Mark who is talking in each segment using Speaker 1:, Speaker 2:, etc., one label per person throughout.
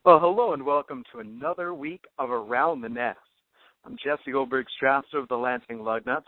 Speaker 1: Well, hello and welcome to another week of Around the Nest. I'm Jesse Goldberg-Strasser of the Lansing Lugnuts,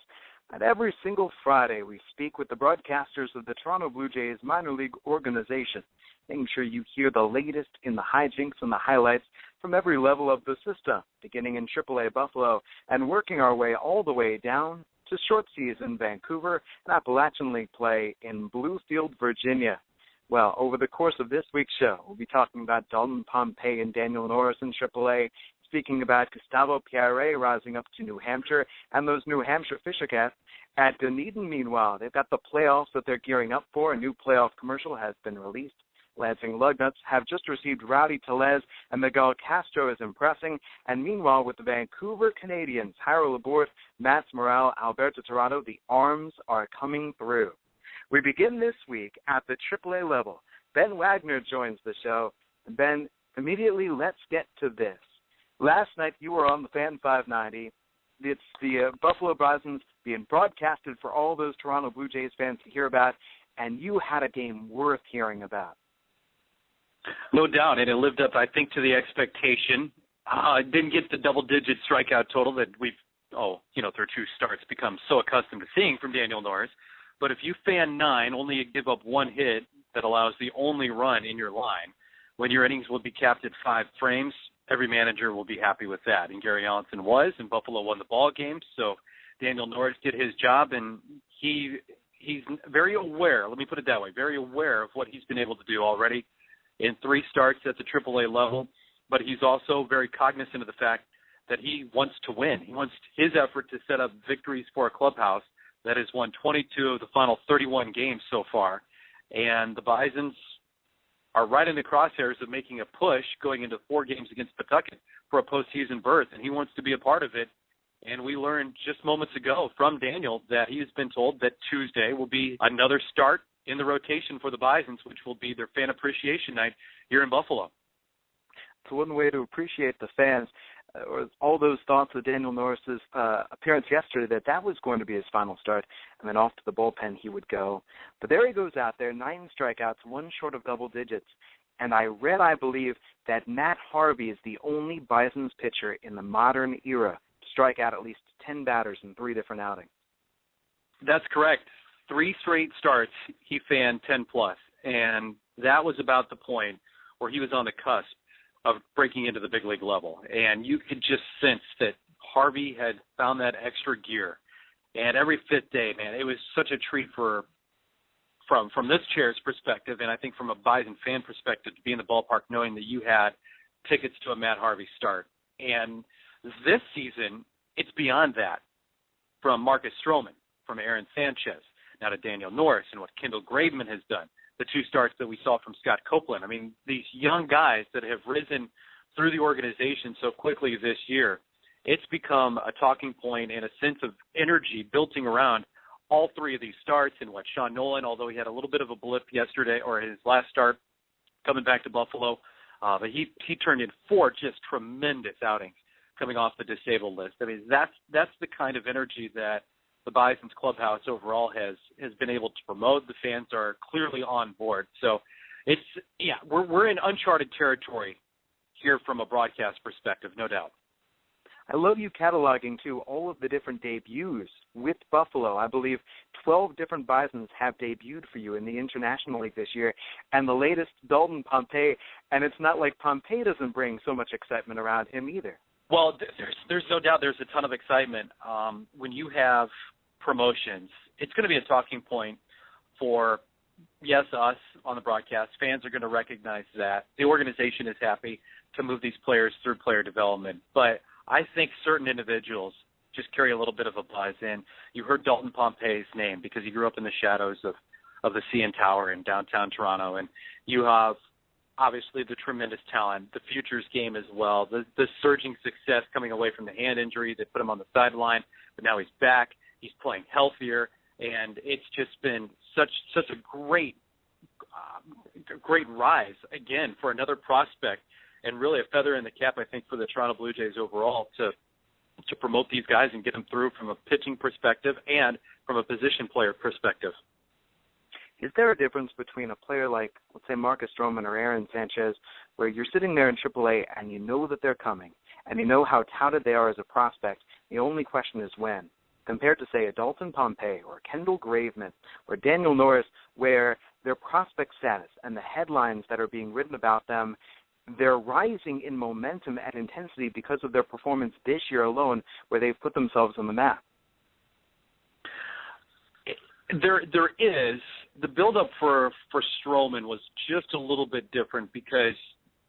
Speaker 1: and every single Friday we speak with the broadcasters of the Toronto Blue Jays minor league organization, making sure you hear the latest in the hijinks and the highlights from every level of the system, beginning in Triple-A Buffalo and working our way all the way down to short season Vancouver and Appalachian League play in Bluefield, Virginia. Well, over the course of this week's show, we'll be talking about Dalton Pompey and Daniel Norris in AAA, speaking about Gustavo Pierre rising up to New Hampshire, and those New Hampshire Fishercats. At Dunedin, meanwhile, they've got the playoffs that they're gearing up for. A new playoff commercial has been released. Lansing Lugnuts have just received Rowdy Tellez, and Miguel Castro is impressing. And meanwhile, with the Vancouver Canadians, Harold Labourte, Mats Morale, Alberto Tirado, the arms are coming through. We begin this week at the AAA level. Ben Wagner joins the show. Ben, immediately let's get to this. Last night you were on the Fan 590. It's the Buffalo Bisons being broadcasted for all those Toronto Blue Jays fans to hear about, and you had a game worth hearing about.
Speaker 2: No doubt, and it lived up, I think, to the expectation. It didn't get the double-digit strikeout total that we've, through two starts, become so accustomed to seeing from Daniel Norris. But if you fan 9, only give up one hit that allows the only run in your line, when your innings will be capped at 5 frames, every manager will be happy with that. And Gary Allenson was, and Buffalo won the ball game. So Daniel Norris did his job, and he's very aware, let me put it that way, very aware of what he's been able to do already in 3 starts at the AAA level. But he's also very cognizant of the fact that he wants to win. He wants his effort to set up victories for a clubhouse that has won 22 of the final 31 games so far. And the Bisons are right in the crosshairs of making a push going into 4 games against Pawtucket for a postseason berth, and he wants to be a part of it. And we learned just moments ago from Daniel that he has been told that Tuesday will be another start in the rotation for the Bisons, which will be their fan appreciation night here in Buffalo.
Speaker 1: It's one way to appreciate the fans. Or all those thoughts of Daniel Norris's appearance yesterday, that was going to be his final start, and then off to the bullpen he would go. But there he goes out there, 9 strikeouts, 1 short of double digits. And I believe, that Matt Harvey is the only Bisons pitcher in the modern era to strike out at least 10 batters in 3 different outings.
Speaker 2: That's correct. 3 straight starts, he fanned 10-plus, and that was about the point where he was on the cusp of breaking into the big league level. And you could just sense that Harvey had found that extra gear. And every 5th day, man, it was such a treat from this chair's perspective, and I think from a Bison fan perspective, to be in the ballpark knowing that you had tickets to a Matt Harvey start. And this season, it's beyond that. From Marcus Stroman, from Aaron Sanchez, now to Daniel Norris, and what Kendall Graveman has done. The 2 starts that we saw from Scott Copeland. I mean, these young guys that have risen through the organization so quickly this year, it's become a talking point and a sense of energy building around all 3 of these starts. And what Sean Nolan, although he had a little bit of a blip yesterday or his last start coming back to Buffalo, but he turned in 4 just tremendous outings coming off the disabled list. I mean, that's the kind of energy that the Bison's clubhouse overall has been able to promote. The fans are clearly on board. So we're in uncharted territory here from a broadcast perspective, no doubt.
Speaker 1: I love you cataloging, too, all of the different debuts with Buffalo. I believe 12 different Bisons have debuted for you in the International League this year, and the latest, Dalton Pompey, and it's not like Pompey doesn't bring so much excitement around him either.
Speaker 2: Well, there's no doubt there's a ton of excitement. When you have promotions, it's going to be a talking point for, yes, us on the broadcast. Fans are going to recognize that. The organization is happy to move these players through player development. But I think certain individuals just carry a little bit of a buzz. And you heard Dalton Pompey's name because he grew up in the shadows of the CN Tower in downtown Toronto. And you have, obviously, the tremendous talent, the futures game as well, the surging success coming away from the hand injury that put him on the sideline, but now he's back. He's playing healthier, and it's just been such a great rise, again, for another prospect, and really a feather in the cap, I think, for the Toronto Blue Jays overall to promote these guys and get them through from a pitching perspective and from a position player perspective.
Speaker 1: Is there a difference between a player like, let's say, Marcus Stroman or Aaron Sanchez, where you're sitting there in AAA and you know that they're coming, and you know how touted they are as a prospect, the only question is when, compared to, say, a Dalton Pompey or Kendall Graveman or Daniel Norris, where their prospect status and the headlines that are being written about them, they're rising in momentum and intensity because of their performance this year alone, where they've put themselves on the map?
Speaker 2: There is. The build-up for Stroman was just a little bit different because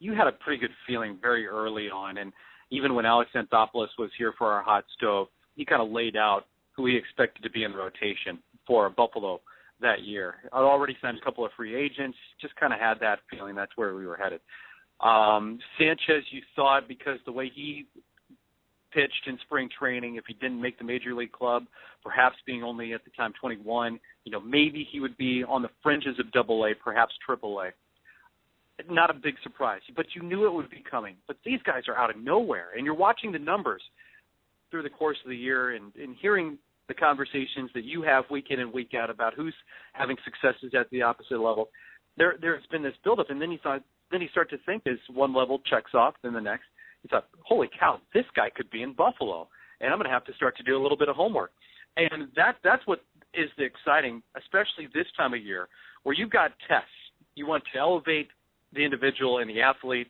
Speaker 2: you had a pretty good feeling very early on, and even when Alex Anthopoulos was here for our hot stove, he kind of laid out who he expected to be in the rotation for Buffalo that year. I'd already signed a couple of free agents, just kind of had that feeling that's where we were headed. Sanchez, you thought, because the way he pitched in spring training, if he didn't make the major league club, perhaps being only at the time 21, maybe he would be on the fringes of Double-A, perhaps Triple-A. Not a big surprise, but you knew it would be coming. But these guys are out of nowhere, and you're watching the numbers through the course of the year and hearing the conversations that you have week in and week out about who's having successes at the opposite level. There's been this buildup, and then you start to think as one level checks off, then the next. You thought, holy cow, this guy could be in Buffalo, and I'm going to have to start to do a little bit of homework. And that's what is the exciting, especially this time of year, where you've got tests. You want to elevate the individual and the athlete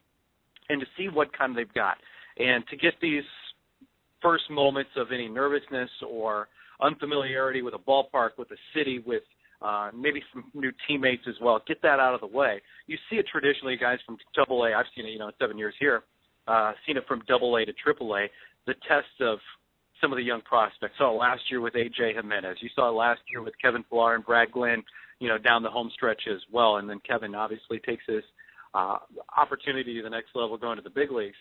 Speaker 2: and to see what kind they've got. And to get these first moments of any nervousness or unfamiliarity with a ballpark, with a city, with maybe some new teammates as well, get that out of the way. You see it traditionally, guys, from Double-A. I've seen it, 7 years here. Seen it from Double-A to Triple-A, the test of some of the young prospects. Saw it last year with A.J. Jimenez. You saw it last year with Kevin Pillar and Brad Glenn, down the home stretch as well. And then Kevin obviously takes his opportunity to the next level going to the big leagues.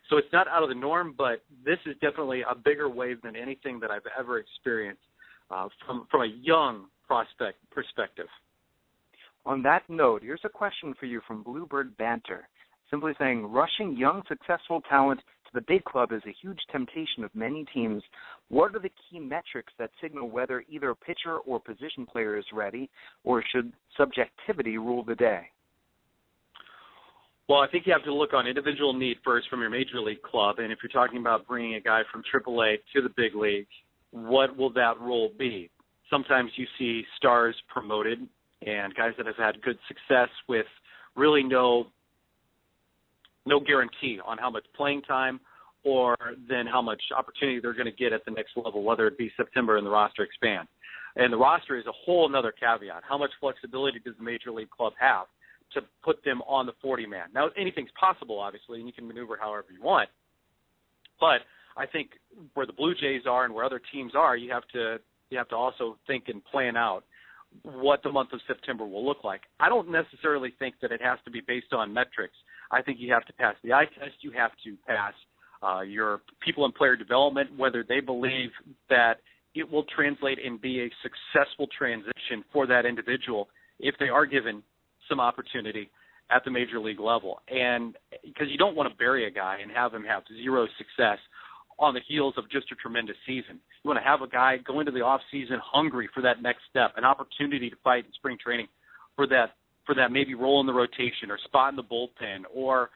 Speaker 2: So it's not out of the norm, but this is definitely a bigger wave than anything that I've ever experienced from a young prospect perspective.
Speaker 1: On that note, here's a question for you from Bluebird Banter. Simply saying, rushing young, successful talent to the big club is a huge temptation of many teams. What are the key metrics that signal whether either a pitcher or position player is ready, or should subjectivity rule the day?
Speaker 2: Well, I think you have to look on individual need first from your major league club, and if you're talking about bringing a guy from AAA to the big leagues, what will that role be? Sometimes you see stars promoted and guys that have had good success with really no guarantee on how much playing time or then how much opportunity they're going to get at the next level, whether it be September and the roster expand. And the roster is a whole other caveat. How much flexibility does the major league club have to put them on the 40-man? Now, anything's possible, obviously, and you can maneuver however you want. But I think where the Blue Jays are and where other teams are, you have to also think and plan out what the month of September will look like. I don't necessarily think that it has to be based on metrics. I think you have to pass the eye test. You have to pass your people in player development, whether they believe that it will translate and be a successful transition for that individual if they are given some opportunity at the major league level. And because you don't want to bury a guy and have him have zero success on the heels of just a tremendous season. You want to have a guy go into the off season hungry for that next step, an opportunity to fight in spring training for that maybe role in the rotation or spot in the bullpen or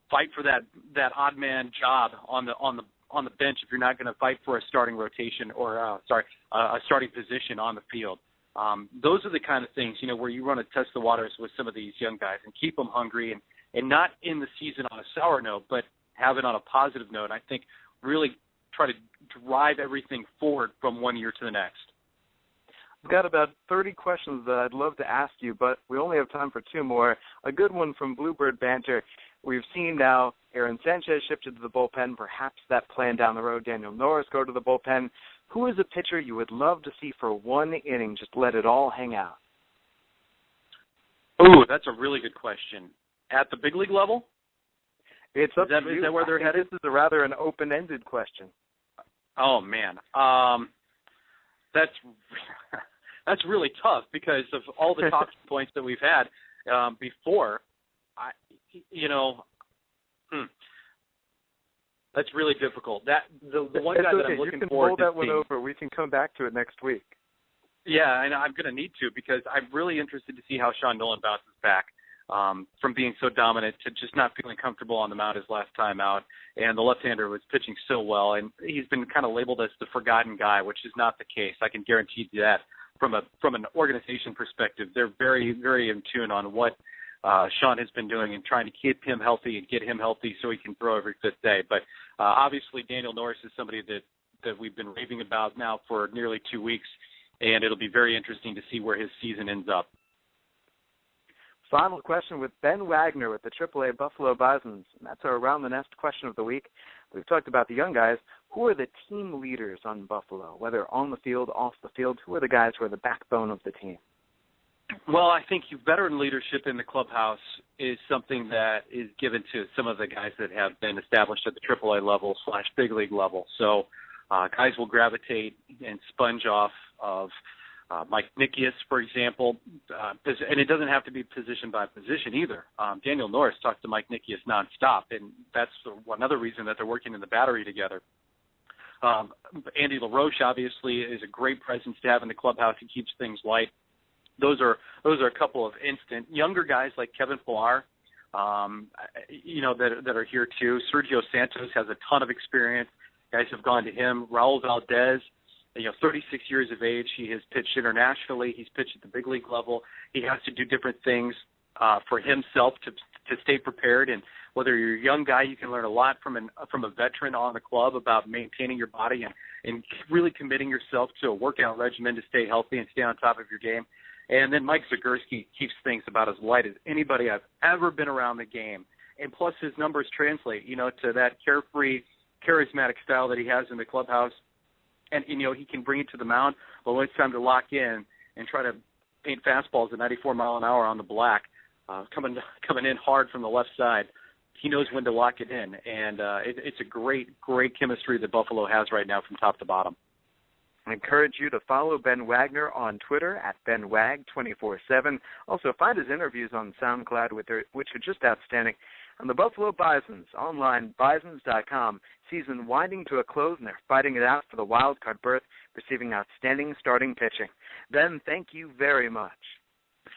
Speaker 2: fight for that odd man job on the bench if you're not going to fight for a starting rotation or a starting position on the field. Those are the kind of things, where you want to test the waters with some of these young guys and keep them hungry and not in the season on a sour note, but have it on a positive note. I think really try to drive everything forward from one year to the next.
Speaker 1: I've got about 30 questions that I'd love to ask you, but we only have time for two more. A good one from Bluebird Banter. We've seen now Aaron Sanchez shifted to the bullpen, perhaps that plan down the road, Daniel Norris go to the bullpen. Who is a pitcher you would love to see for one inning, just let it all hang out?
Speaker 2: Ooh, that's a really good question. At the big league level?
Speaker 1: It's up to you.
Speaker 2: Is that where they're headed?
Speaker 1: This is rather an open-ended question.
Speaker 2: Oh, man. That's really tough because of all the talking points that we've had before. That's really difficult. The one guy that I'm looking forward to seeing.
Speaker 1: You can hold that one over. We can come back to it next week.
Speaker 2: Yeah, and I'm going to need to because I'm really interested to see how Sean Nolan bounces back from being so dominant to just not feeling comfortable on the mound his last time out. And the left-hander was pitching so well, and he's been kind of labeled as the forgotten guy, which is not the case. I can guarantee you that. From an organization perspective, they're very, very in tune on what Sean has been doing and trying to keep him healthy and get him healthy so he can throw every fifth day. But obviously Daniel Norris is somebody that we've been raving about now for nearly 2 weeks, and it'll be very interesting to see where his season ends up.
Speaker 1: Final question with Ben Wagner with the Triple-A Buffalo Bisons. And that's our Around the Nest question of the week. We've talked about the young guys. Who are the team leaders on Buffalo, whether on the field, off the field? Who are the guys who are the backbone of the team?
Speaker 2: Well, I think veteran leadership in the clubhouse is something that is given to some of the guys that have been established at the Triple-A level / big league level. So guys will gravitate and sponge off of Mike Nickius, for example, and it doesn't have to be position by position either. Daniel Norris talks to Mike Nickius nonstop, and that's another reason that they're working in the battery together. Andy LaRoche, obviously, is a great presence to have in the clubhouse. He keeps things light. Those are a couple of instant younger guys like Kevin Pillar, that are here too. Sergio Santos has a ton of experience. Guys have gone to him. Raul Valdez, 36 years of age. He has pitched internationally. He's pitched at the big league level. He has to do different things for himself to stay prepared. And whether you're a young guy, you can learn a lot from a veteran on the club about maintaining your body and really committing yourself to a workout regimen to stay healthy and stay on top of your game. And then Mike Zagorski keeps things about as light as anybody I've ever been around the game. And plus his numbers translate, to that carefree, charismatic style that he has in the clubhouse. And, he can bring it to the mound, but when it's time to lock in and try to paint fastballs at 94 mile an hour on the black, coming in hard from the left side, he knows when to lock it in. And it's a great chemistry that Buffalo has right now from top to bottom.
Speaker 1: I encourage you to follow Ben Wagner on Twitter at BenWag247. Also, find his interviews on SoundCloud, which are just outstanding. On the Buffalo Bisons, online, bisons.com. Season winding to a close, and they're fighting it out for the wild card berth, receiving outstanding starting pitching. Ben, thank you very much.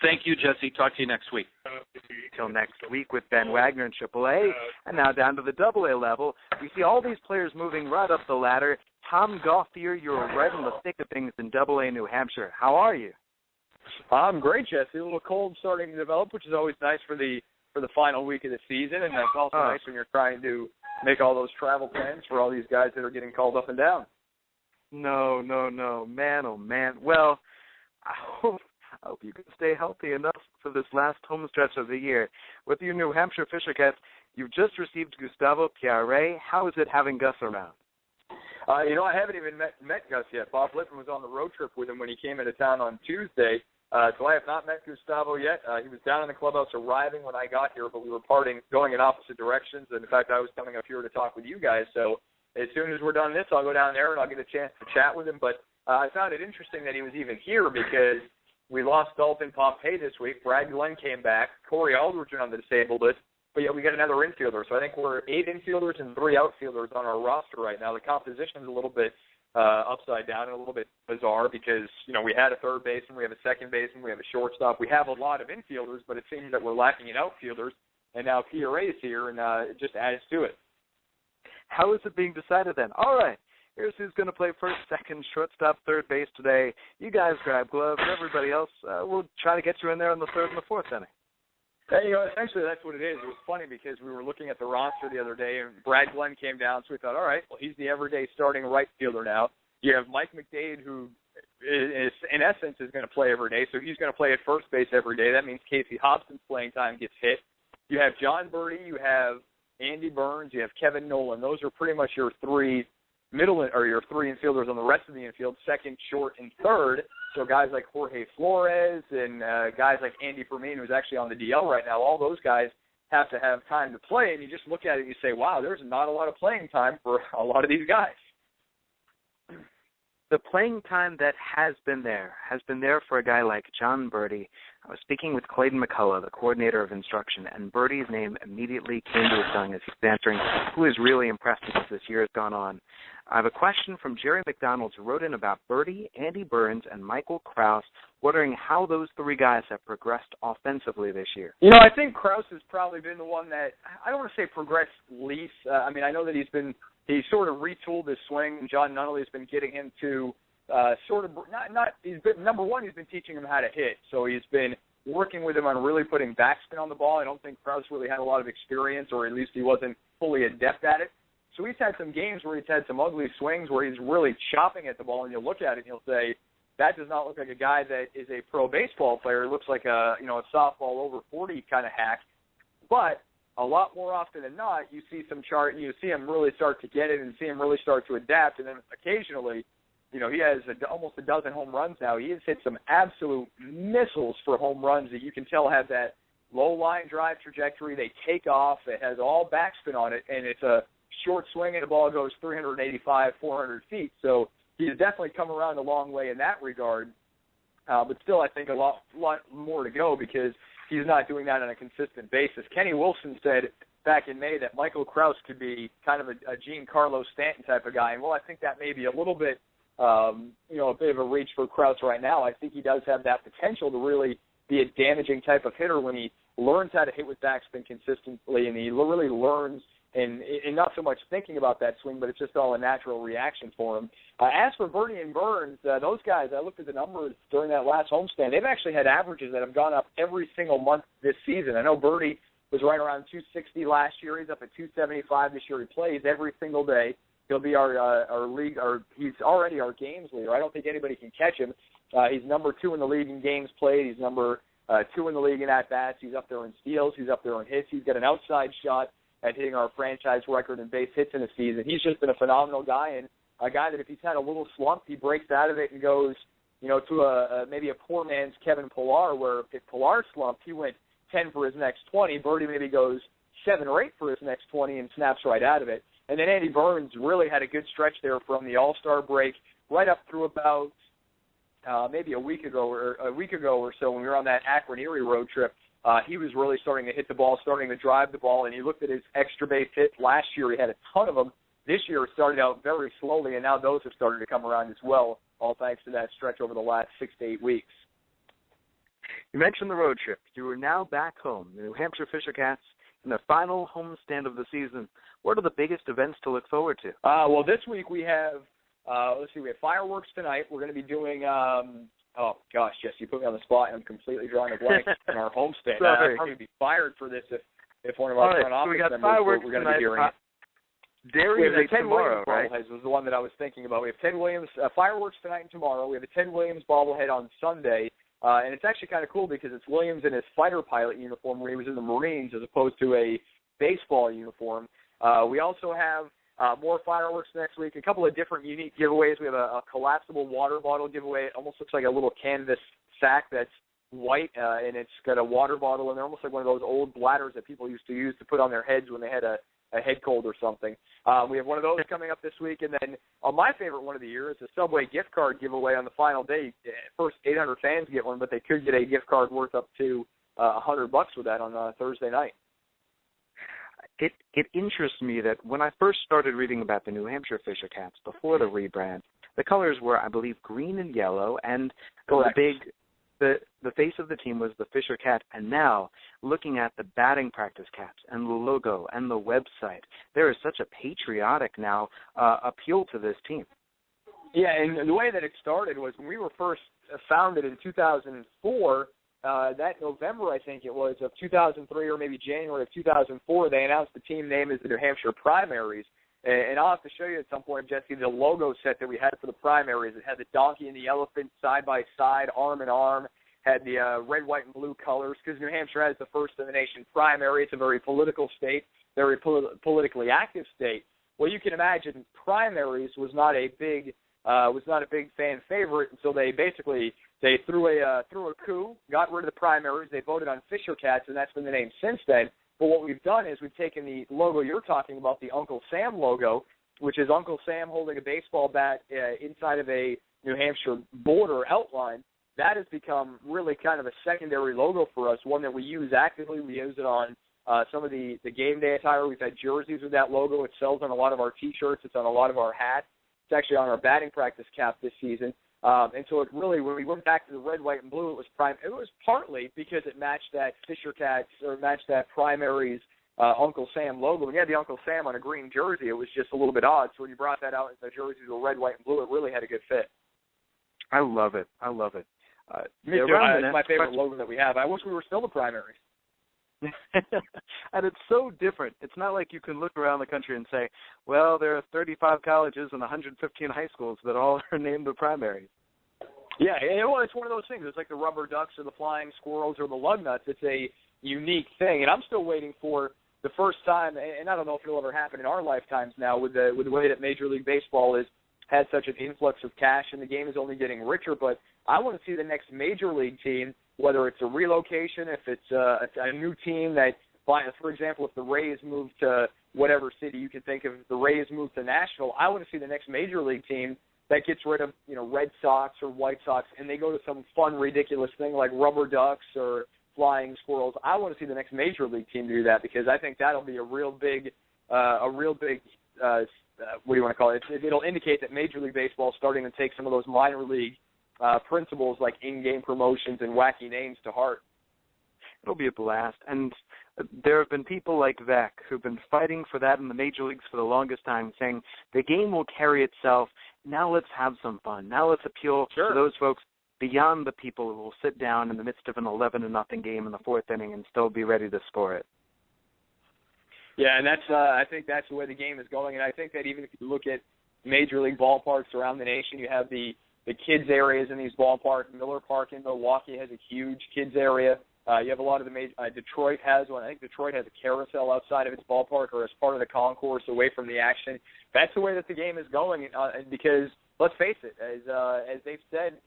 Speaker 2: Thank you, Jesse. Talk to you next week.
Speaker 1: Till next week with Ben Wagner in Triple-A. And now down to the Double-A level. We see all these players moving right up the ladder. Tom Gauthier, you're right in the thick of things in Double-A New Hampshire. How are you?
Speaker 3: I'm great, Jesse. A little cold starting to develop, which is always nice for the final week of the season, and that's also nice when you're trying to make all those travel plans for all these guys that are getting called up and down.
Speaker 1: No. Man, oh, man. Well, I hope you can stay healthy enough for this last home stretch of the year. With your New Hampshire Fisher Cats, you've just received Gustavo Pierre. How is it having Gus around?
Speaker 3: I haven't even met Gus yet. Bob Lippman was on the road trip with him when he came into town on Tuesday. So I have not met Gustavo yet. He was down in the clubhouse arriving when I got here, but we were going in opposite directions. And, in fact, I was coming up here to talk with you guys. So as soon as we're done this, I'll go down there and I'll get a chance to chat with him. But I found it interesting that he was even here because we lost Dalton Pompey this week. Brad Glenn came back. Corey Aldridge on the disabled list. But, we got another infielder. So I think we're 8 infielders and 3 outfielders on our roster right now. The composition is a little bit upside down and a little bit bizarre because, we had a third baseman, we have a second baseman, we have a shortstop. We have a lot of infielders, but it seems that we're lacking in outfielders. And now Pierre is here, and it just adds to it.
Speaker 1: How is it being decided then? All right, here's who's going to play first, second, shortstop, third base today. You guys grab gloves. Everybody else, we'll try to get you in there in the third and the fourth inning.
Speaker 3: Hey, essentially that's what it is. It was funny because we were looking at the roster the other day, and Brad Glenn came down, so we thought, all right, well, he's the everyday starting right fielder now. You have Mike McDade, who is in essence is going to play every day, so he's going to play at first base every day. That means Casey Hobson's playing time gets hit. You have John Birdie, you have Andy Burns, you have Kevin Nolan. Those are pretty much your three infielders on the rest of the infield, second, short, and third. So guys like Jorge Flores and guys like Andy Fermin, who's actually on the DL right now, all those guys have to have time to play. And you just look at it and you say, wow, there's not a lot of playing time for a lot of these guys.
Speaker 1: the playing time that has been there for a guy like John Birdie. I was speaking with Clayton McCullough, the coordinator of instruction, and Birdie's name immediately came to his tongue as he was answering who has really impressed him as this year has gone on. I have a question from Jerry McDonald, who wrote in about Birdie, Andy Burns, and Michael Krause, wondering how those three guys have progressed offensively this year.
Speaker 3: You know, I think Krause has probably been the one that, I don't want to say progressed least. I mean, I know that he sort of retooled his swing. John Nunnally has been getting him to he's been, number one, he's been teaching him how to hit. So he's been working with him on really putting backspin on the ball. I don't think Krause really had a lot of experience, or at least he wasn't fully adept at it. So he's had some games where he's had some ugly swings where he's really chopping at the ball, and you'll look at it and you'll say, that does not look like a guy that is a pro baseball player. It looks like a softball over 40 kind of hack. But a lot more often than not, you see him really start to get it and see him really start to adapt. And then occasionally, he has almost a dozen home runs now. He has hit some absolute missiles for home runs that you can tell have that low line drive trajectory. They take off. It has all backspin on it, and it's a short swing, and the ball goes 385, 400 feet. So he's definitely come around a long way in that regard. But still, I think a lot more to go because he's not doing that on a consistent basis. Kenny Wilson said back in May that Michael Krause could be kind of a Giancarlo Stanton type of guy. And, well, I think that may be a little bit, a bit of a reach for Krause right now. I think he does have that potential to really be a damaging type of hitter when he learns how to hit with backspin consistently, and he really learns and not so much thinking about that swing, but it's just all a natural reaction for him. As for Birdie and Burns, those guys, I looked at the numbers during that last homestand. They've actually had averages that have gone up every single month this season. I know Birdie was right around 260 last year. He's up at 275 this year. He plays every single day. He'll be he's already our games leader. I don't think anybody can catch him. He's number 2 in the league in games played. He's number 2 in the league in at-bats. He's up there in steals. He's up there in hits. He's got an outside shot at hitting our franchise record in base hits in a season. He's just been a phenomenal guy, and a guy that if he's had a little slump, he breaks out of it and goes, to maybe a poor man's Kevin Pillar, where if Pillar slumped, he went 10 for his next 20. Birdie maybe goes 7 or 8 for his next 20 and snaps right out of it. And then Andy Burns really had a good stretch there from the All-Star break right up through about maybe a week ago or so when we were on that Akron-Erie road trip. He was really starting to hit the ball, starting to drive the ball, and you looked at his extra base hits. Last year he had a ton of them. This year it started out very slowly, and now those have started to come around as well, all thanks to that stretch over the last 6 to 8 weeks.
Speaker 1: You mentioned the road trip. You are now back home. The New Hampshire Fisher Cats in their final homestand of the season. What are the biggest events to look forward to?
Speaker 3: Well, this week we have, we have fireworks tonight. We're going to be doing oh, gosh, Jess, you put me on the spot, and I'm completely drawing a blank on our homestand. I'd probably be fired for this if one of our front office members were going to be hearing it.
Speaker 1: Dairy Day tomorrow,
Speaker 3: right? Was the one that I was thinking about. We have Ted Williams fireworks tonight and tomorrow. We have a Ted Williams bobblehead on Sunday, and it's actually kind of cool because it's Williams in his fighter pilot uniform where he was in the Marines as opposed to a baseball uniform. We also have more fireworks next week, a couple of different unique giveaways. We have a collapsible water bottle giveaway. It almost looks like a little canvas sack that's white, and it's got a water bottle in there, almost like one of those old bladders that people used to use to put on their heads when they had a head cold or something. We have one of those coming up this week, and then my favorite one of the year is a Subway gift card giveaway on the final day. First 800 fans get one, but they could get a gift card worth up to $100 with that on Thursday night.
Speaker 1: It interests me that when I first started reading about the New Hampshire Fisher Cats before the rebrand, the colors were, I believe, green and yellow, and the face of the team was the Fisher Cat. And now, looking at the batting practice caps and the logo and the website, there is such a patriotic now appeal to this team.
Speaker 3: Yeah, and the way that it started was when we were first founded in 2004. That November, I think it was, of 2003 or maybe January of 2004, they announced the team name as the New Hampshire Primaries. And I'll have to show you at some point, Jesse, the logo set that we had for the primaries. It had the donkey and the elephant side by side, arm in arm, had the red, white, and blue colors, because New Hampshire has the first in the nation primary. It's a very political state, very politically active state. Well, you can imagine primaries was not a big fan favorite, and so they threw a coup, got rid of the primaries. They voted on Fisher Cats, and that's been the name since then. But what we've done is we've taken the logo you're talking about, the Uncle Sam logo, which is Uncle Sam holding a baseball bat inside of a New Hampshire border outline, that has become really kind of a secondary logo for us, one that we use actively. We use it on some of the game day attire. We've had jerseys with that logo. It sells on a lot of our T-shirts. It's on a lot of our hats. It's actually on our batting practice cap this season. And so it really, when we went back to the red, white, and blue, it was partly because it matched that Fisher Cats, or matched that Primaries Uncle Sam logo. When you had the Uncle Sam on a green jersey, it was just a little bit odd. So when you brought that out in the jerseys with red, white, and blue, it really had a good fit.
Speaker 1: I love it.
Speaker 3: Me too. It's my favorite logo that we have. I wish we were still the Primaries.
Speaker 1: And it's so different. It's not like you can look around the country and say, well, there are 35 colleges and 115 high schools that all are named the Primaries.
Speaker 3: Yeah, well, it's one of those things. It's like the rubber ducks or the flying squirrels or the lug nuts. It's a unique thing, and I'm still waiting for the first time, and I don't know if it'll ever happen in our lifetimes now with the way that Major League Baseball has such an influx of cash, and the game is only getting richer, but I want to see the next Major League team, whether it's a relocation, if it's a new team that, for example, if the Rays move to whatever city you can think of, if the Rays move to Nashville, I want to see the next Major League team that gets rid of, Red Sox or White Sox, and they go to some fun, ridiculous thing like rubber ducks or flying squirrels. I want to see the next Major League team do that, because I think that'll be a real big what do you want to call it? It'll indicate that Major League Baseball is starting to take some of those minor league principles like in-game promotions and wacky names to heart.
Speaker 1: It'll be a blast. And there have been people like Vec who've been fighting for that in the major leagues for the longest time, saying the game will carry itself. Now let's have some fun. Now let's appeal to those folks beyond the people who will sit down in the midst of an 11-0 game in the fourth inning and still be ready to score it.
Speaker 3: Yeah, and that's I think that's the way the game is going. And I think that even if you look at major league ballparks around the nation, you have the kids areas in these ballparks. Miller Park in Milwaukee has a huge kids area. You have a lot of the Detroit has one. I think Detroit has a carousel outside of its ballpark or as part of the concourse away from the action. That's the way that the game is going, because let's face it, as they've said,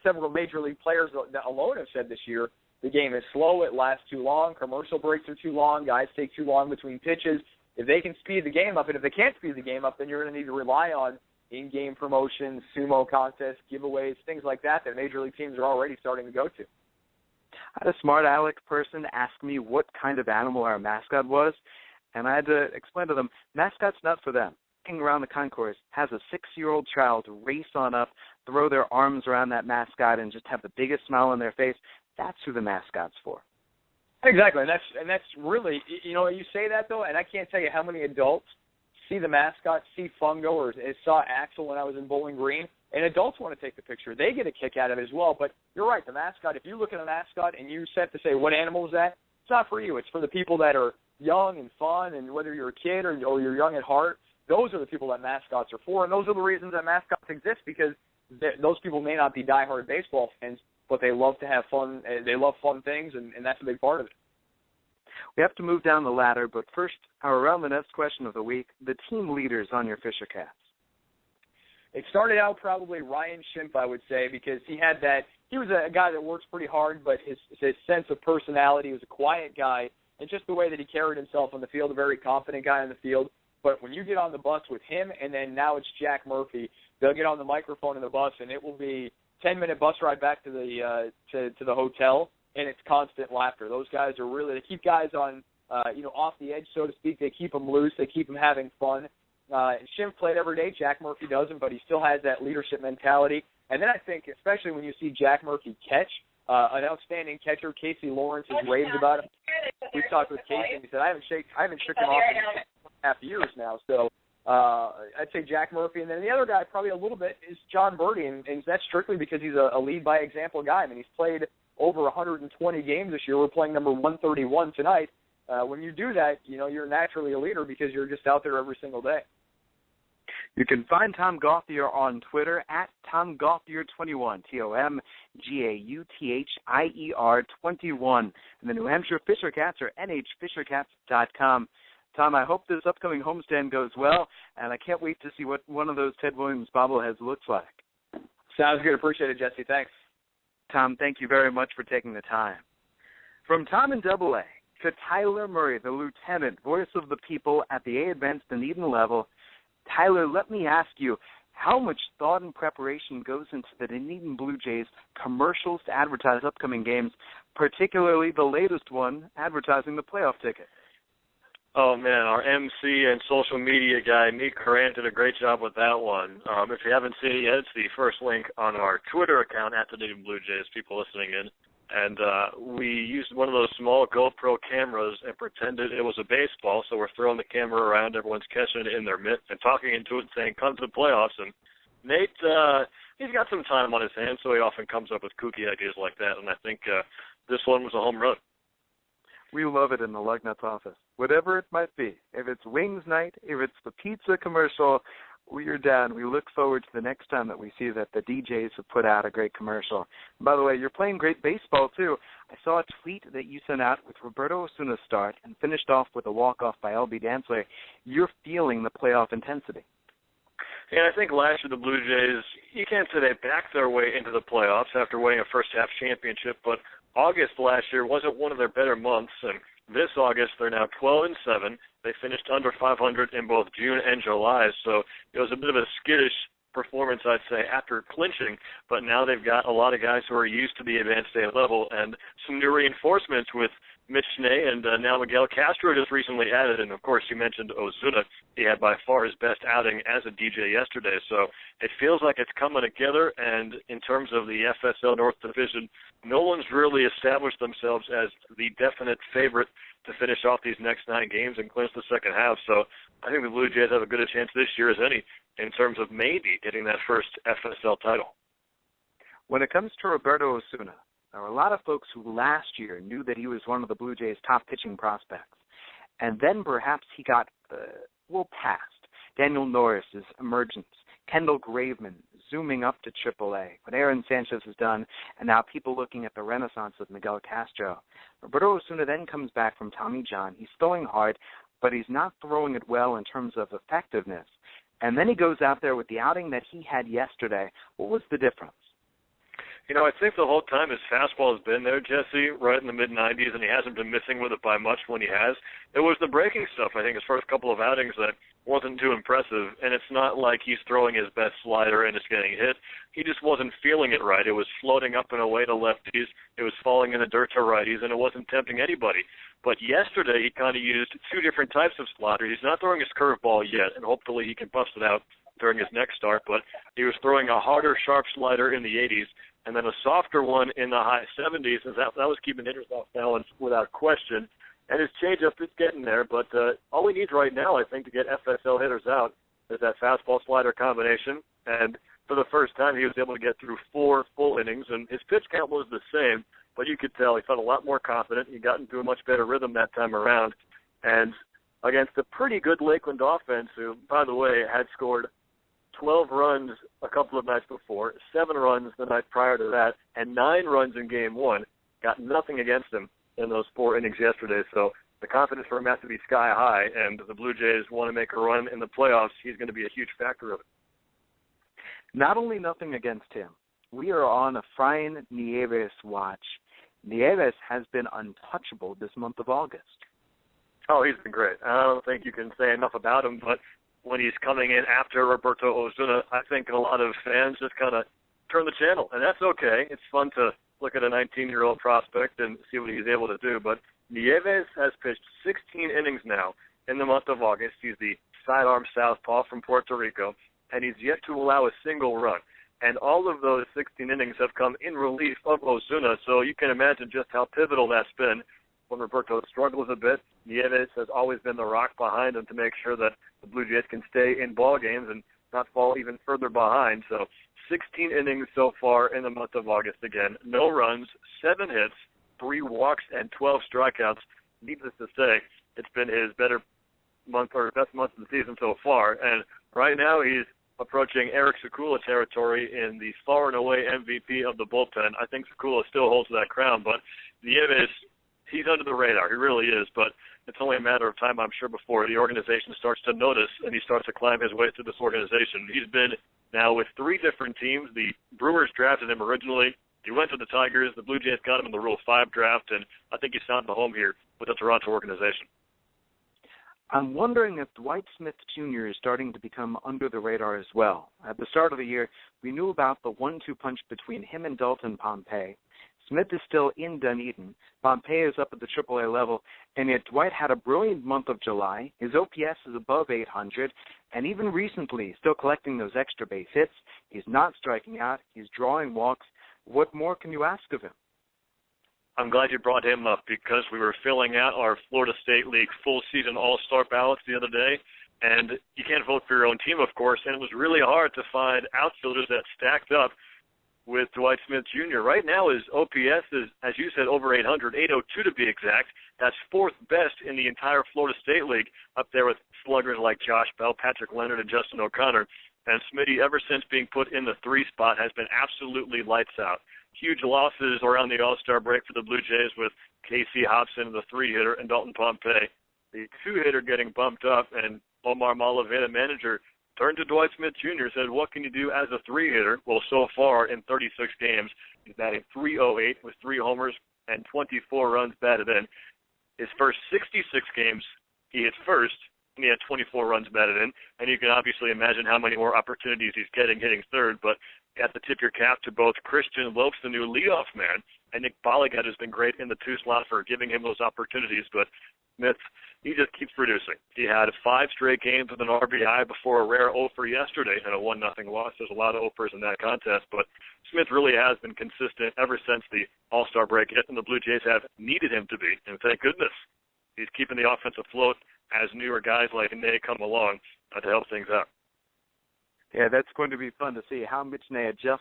Speaker 3: several major league players alone have said this year, the game is slow, it lasts too long, commercial breaks are too long, guys take too long between pitches. If they can speed the game up, and if they can't speed the game up, then you're going to need to rely on in-game promotions, sumo contests, giveaways, things like that major league teams are already starting to go to.
Speaker 1: I had a smart aleck person ask me what kind of animal our mascot was, and I had to explain to them, mascot's not for them. Walking around the concourse has a 6-year-old child race on up, throw their arms around that mascot, and just have the biggest smile on their face. That's who the mascot's for.
Speaker 3: Exactly, and that's really, you say that, though, and I can't tell you how many adults see the mascot, see Fungo, or saw Axel when I was in Bowling Green, and adults want to take the picture. They get a kick out of it as well, but you're right, the mascot, if you look at a mascot and you set to say, what animal is that? It's not for you. It's for the people that are young and fun, and whether you're a kid or you're young at heart, those are the people that mascots are for, and those are the reasons that mascots exist, because those people may not be diehard baseball fans, but they love to have fun. They love fun things, and that's a big part of it.
Speaker 1: We have to move down the ladder, but first, our Around the Nest question of the week, the team leaders on your Fisher Cats.
Speaker 3: It started out probably Ryan Schimpf, I would say, because he was a guy that works pretty hard, but his sense of personality, he was a quiet guy, and just the way that he carried himself on the field, a very confident guy on the field. But when you get on the bus with him, and then now it's Jack Murphy, they'll get on the microphone in the bus, and it will be 10-minute bus ride back to the hotel, and it's constant laughter. Those guys are really, they keep guys on, off the edge, so to speak. They keep them loose. They keep them having fun. Schimpf played every day. Jack Murphy doesn't, but he still has that leadership mentality. And then I think, especially when you see Jack Murphy catch, an outstanding catcher, Casey Lawrence, has raved about him. We've talked with Casey, and he said, I haven't shook him off in 2.5 years now. So I'd say Jack Murphy. And then the other guy, probably a little bit, is John Birdie, and that's strictly because he's a lead-by-example guy. I mean, he's played over 120 games this year. We're playing number 131 tonight. When you do that, you're naturally a leader because you're just out there every single day.
Speaker 1: You can find Tom Gauthier on Twitter at TomGauthier21, TomGauthier21. And the New Hampshire Fisher Cats are nhfishercats.com. Tom, I hope this upcoming homestand goes well, and I can't wait to see what one of those Ted Williams bobbleheads looks like.
Speaker 3: Sounds good. Appreciate it, Jesse. Thanks.
Speaker 1: Tom, thank you very much for taking the time. From Tom in Double-A to Tyler Murray, the lieutenant, voice of the people at the A-Advanced Dunedin level, Tyler, let me ask you, how much thought and preparation goes into the Dunedin Blue Jays commercials to advertise upcoming games, particularly the latest one advertising the playoff ticket?
Speaker 4: Oh, man, our MC and social media guy, Nick Coran, did a great job with that one. If you haven't seen it yet, it's the first link on our Twitter account, at the Dunedin Blue Jays, people listening in. And we used one of those small GoPro cameras and pretended it was a baseball, so we're throwing the camera around, everyone's catching it in their mitt and talking into it and saying, come to the playoffs. And Nate, he's got some time on his hands, so he often comes up with kooky ideas like that, and I think this one was a home run.
Speaker 1: We love it in the Lugnuts office, whatever it might be. If it's wings night, if it's the pizza commercial, we are down. We look forward to the next time that we see that the DJs have put out a great commercial. And by the way, you're playing great baseball, too. I saw a tweet that you sent out with Roberto Osuna's start and finished off with a walk-off by L.B. Dantzler. You're feeling the playoff intensity.
Speaker 4: And I think last year the Blue Jays, you can't say they backed their way into the playoffs after winning a first-half championship, but August last year wasn't one of their better months, and this August they're now 12-7. They finished under 500 in both June and July, so it was a bit of a skittish performance, I'd say, after clinching, but now they've got a lot of guys who are used to the advanced A level and some new reinforcements with Mitch Nay and now Miguel Castro just recently added, and of course you mentioned Osuna. He had by far his best outing as a DJ yesterday, so it feels like it's coming together, and in terms of the FSL North Division, no one's really established themselves as the definite favorite to finish off these next 9 games and clinch the second half, so I think the Blue Jays have as good a chance this year as any in terms of maybe getting that first FSL title.
Speaker 1: When it comes to Roberto Osuna, there were a lot of folks who last year knew that he was one of the Blue Jays' top pitching prospects. And then perhaps he got past Daniel Norris's emergence, Kendall Graveman zooming up to AAA, what Aaron Sanchez has done, and now people looking at the renaissance of Miguel Castro. Roberto Osuna then comes back from Tommy John. He's throwing hard, but he's not throwing it well in terms of effectiveness. And then he goes out there with the outing that he had yesterday. What was the difference?
Speaker 4: You know, I think the whole time his fastball has been there, Jesse, right in the mid-90s, and he hasn't been missing with it by much when he has. It was the breaking stuff, I think, his first couple of outings that wasn't too impressive, and it's not like he's throwing his best slider and it's getting hit. He just wasn't feeling it right. It was floating up and away to lefties. It was falling in the dirt to righties, and it wasn't tempting anybody. But yesterday he kind of used 2 different types of sliders. He's not throwing his curveball yet, and hopefully he can bust it out during his next start, but he was throwing a harder, sharp slider in the 80s, and then a softer one in the high 70s, and that was keeping hitters off balance without question. And his changeup is getting there, but all he needs right now, I think, to get FSL hitters out is that fastball-slider combination. And for the first time, he was able to get through 4 full innings, and his pitch count was the same, but you could tell he felt a lot more confident. He got into a much better rhythm that time around. And against a pretty good Lakeland offense, who, by the way, had scored 12 runs a couple of nights before, 7 runs the night prior to that, and 9 runs in Game 1. Got nothing against him in those 4 innings yesterday. So the confidence for him has to be sky high, and the Blue Jays want to make a run in the playoffs. He's going to be a huge factor of it.
Speaker 1: Not only nothing against him, we are on a Efrain Nieves watch. Nieves has been untouchable this month of August.
Speaker 4: Oh, he's been great. I don't think you can say enough about him, but when he's coming in after Roberto Osuna, I think a lot of fans just kind of turn the channel, and that's okay. It's fun to look at a 19-year-old prospect and see what he's able to do, but Nieves has pitched 16 innings now in the month of August. He's the sidearm southpaw from Puerto Rico, and he's yet to allow a single run. And all of those 16 innings have come in relief of Osuna, so you can imagine just how pivotal that's been. When Roberto struggles a bit, Nieves has always been the rock behind him to make sure that the Blue Jays can stay in ball games and not fall even further behind. So 16 innings so far in the month of August again. No runs, 7 hits, 3 walks, and 12 strikeouts. Needless to say, it's been his better month or best month of the season so far. And right now he's approaching Eric Sekula territory in the far and away MVP of the bullpen. I think Sekula still holds that crown, but Nieves, he's under the radar. He really is, but it's only a matter of time, I'm sure, before the organization starts to notice and he starts to climb his way through this organization. He's been now with 3 different teams. The Brewers drafted him originally. He went to the Tigers. The Blue Jays got him in the Rule 5 draft, and I think he's found the home here with the Toronto organization.
Speaker 1: I'm wondering if Dwight Smith Jr. is starting to become under the radar as well. At the start of the year, we knew about the 1-2 punch between him and Dalton Pompey. Smith is still in Dunedin. Pompey is up at the Triple-A level, and yet Dwight had a brilliant month of July. His OPS is above 800, and even recently, still collecting those extra base hits. He's not striking out. He's drawing walks. What more can you ask of him?
Speaker 4: I'm glad you brought him up because we were filling out our Florida State League full-season all-star ballots the other day, and you can't vote for your own team, of course, and it was really hard to find outfielders that stacked up with Dwight Smith Jr. Right now his OPS is, as you said, over 800, 802 to be exact. That's fourth best in the entire Florida State League, up there with sluggers like Josh Bell, Patrick Leonard, and Justin O'Connor. And Smitty, ever since being put in the 3 spot, has been absolutely lights out. Huge losses around the All-Star break for the Blue Jays with Casey Hobson, the 3-hitter, and Dalton Pompey. The 2-hitter getting bumped up, and Omar Malavena, manager, turned to Dwight Smith Jr. and said, what can you do as a 3-hitter? Well, so far in 36 games, he's batting .308 with 3 homers and 24 runs batted in. His first 66 games, he hit first, and he had 24 runs batted in. And you can obviously imagine how many more opportunities he's getting hitting third, but you have to tip your cap to both Christian Lopes, the new leadoff man, and Nick Bolligat has been great in the 2 slot for giving him those opportunities. But Smith, he just keeps producing. He had 5 straight games with an RBI before a rare 0 for yesterday and a 1-0 loss. There's a lot of 0-fers in that contest, but Smith really has been consistent ever since the All-Star break hit, and the Blue Jays have needed him to be. And thank goodness he's keeping the offense afloat as newer guys like Nay come along to help things out.
Speaker 1: Yeah, that's going to be fun to see how Mitch Nay adjusts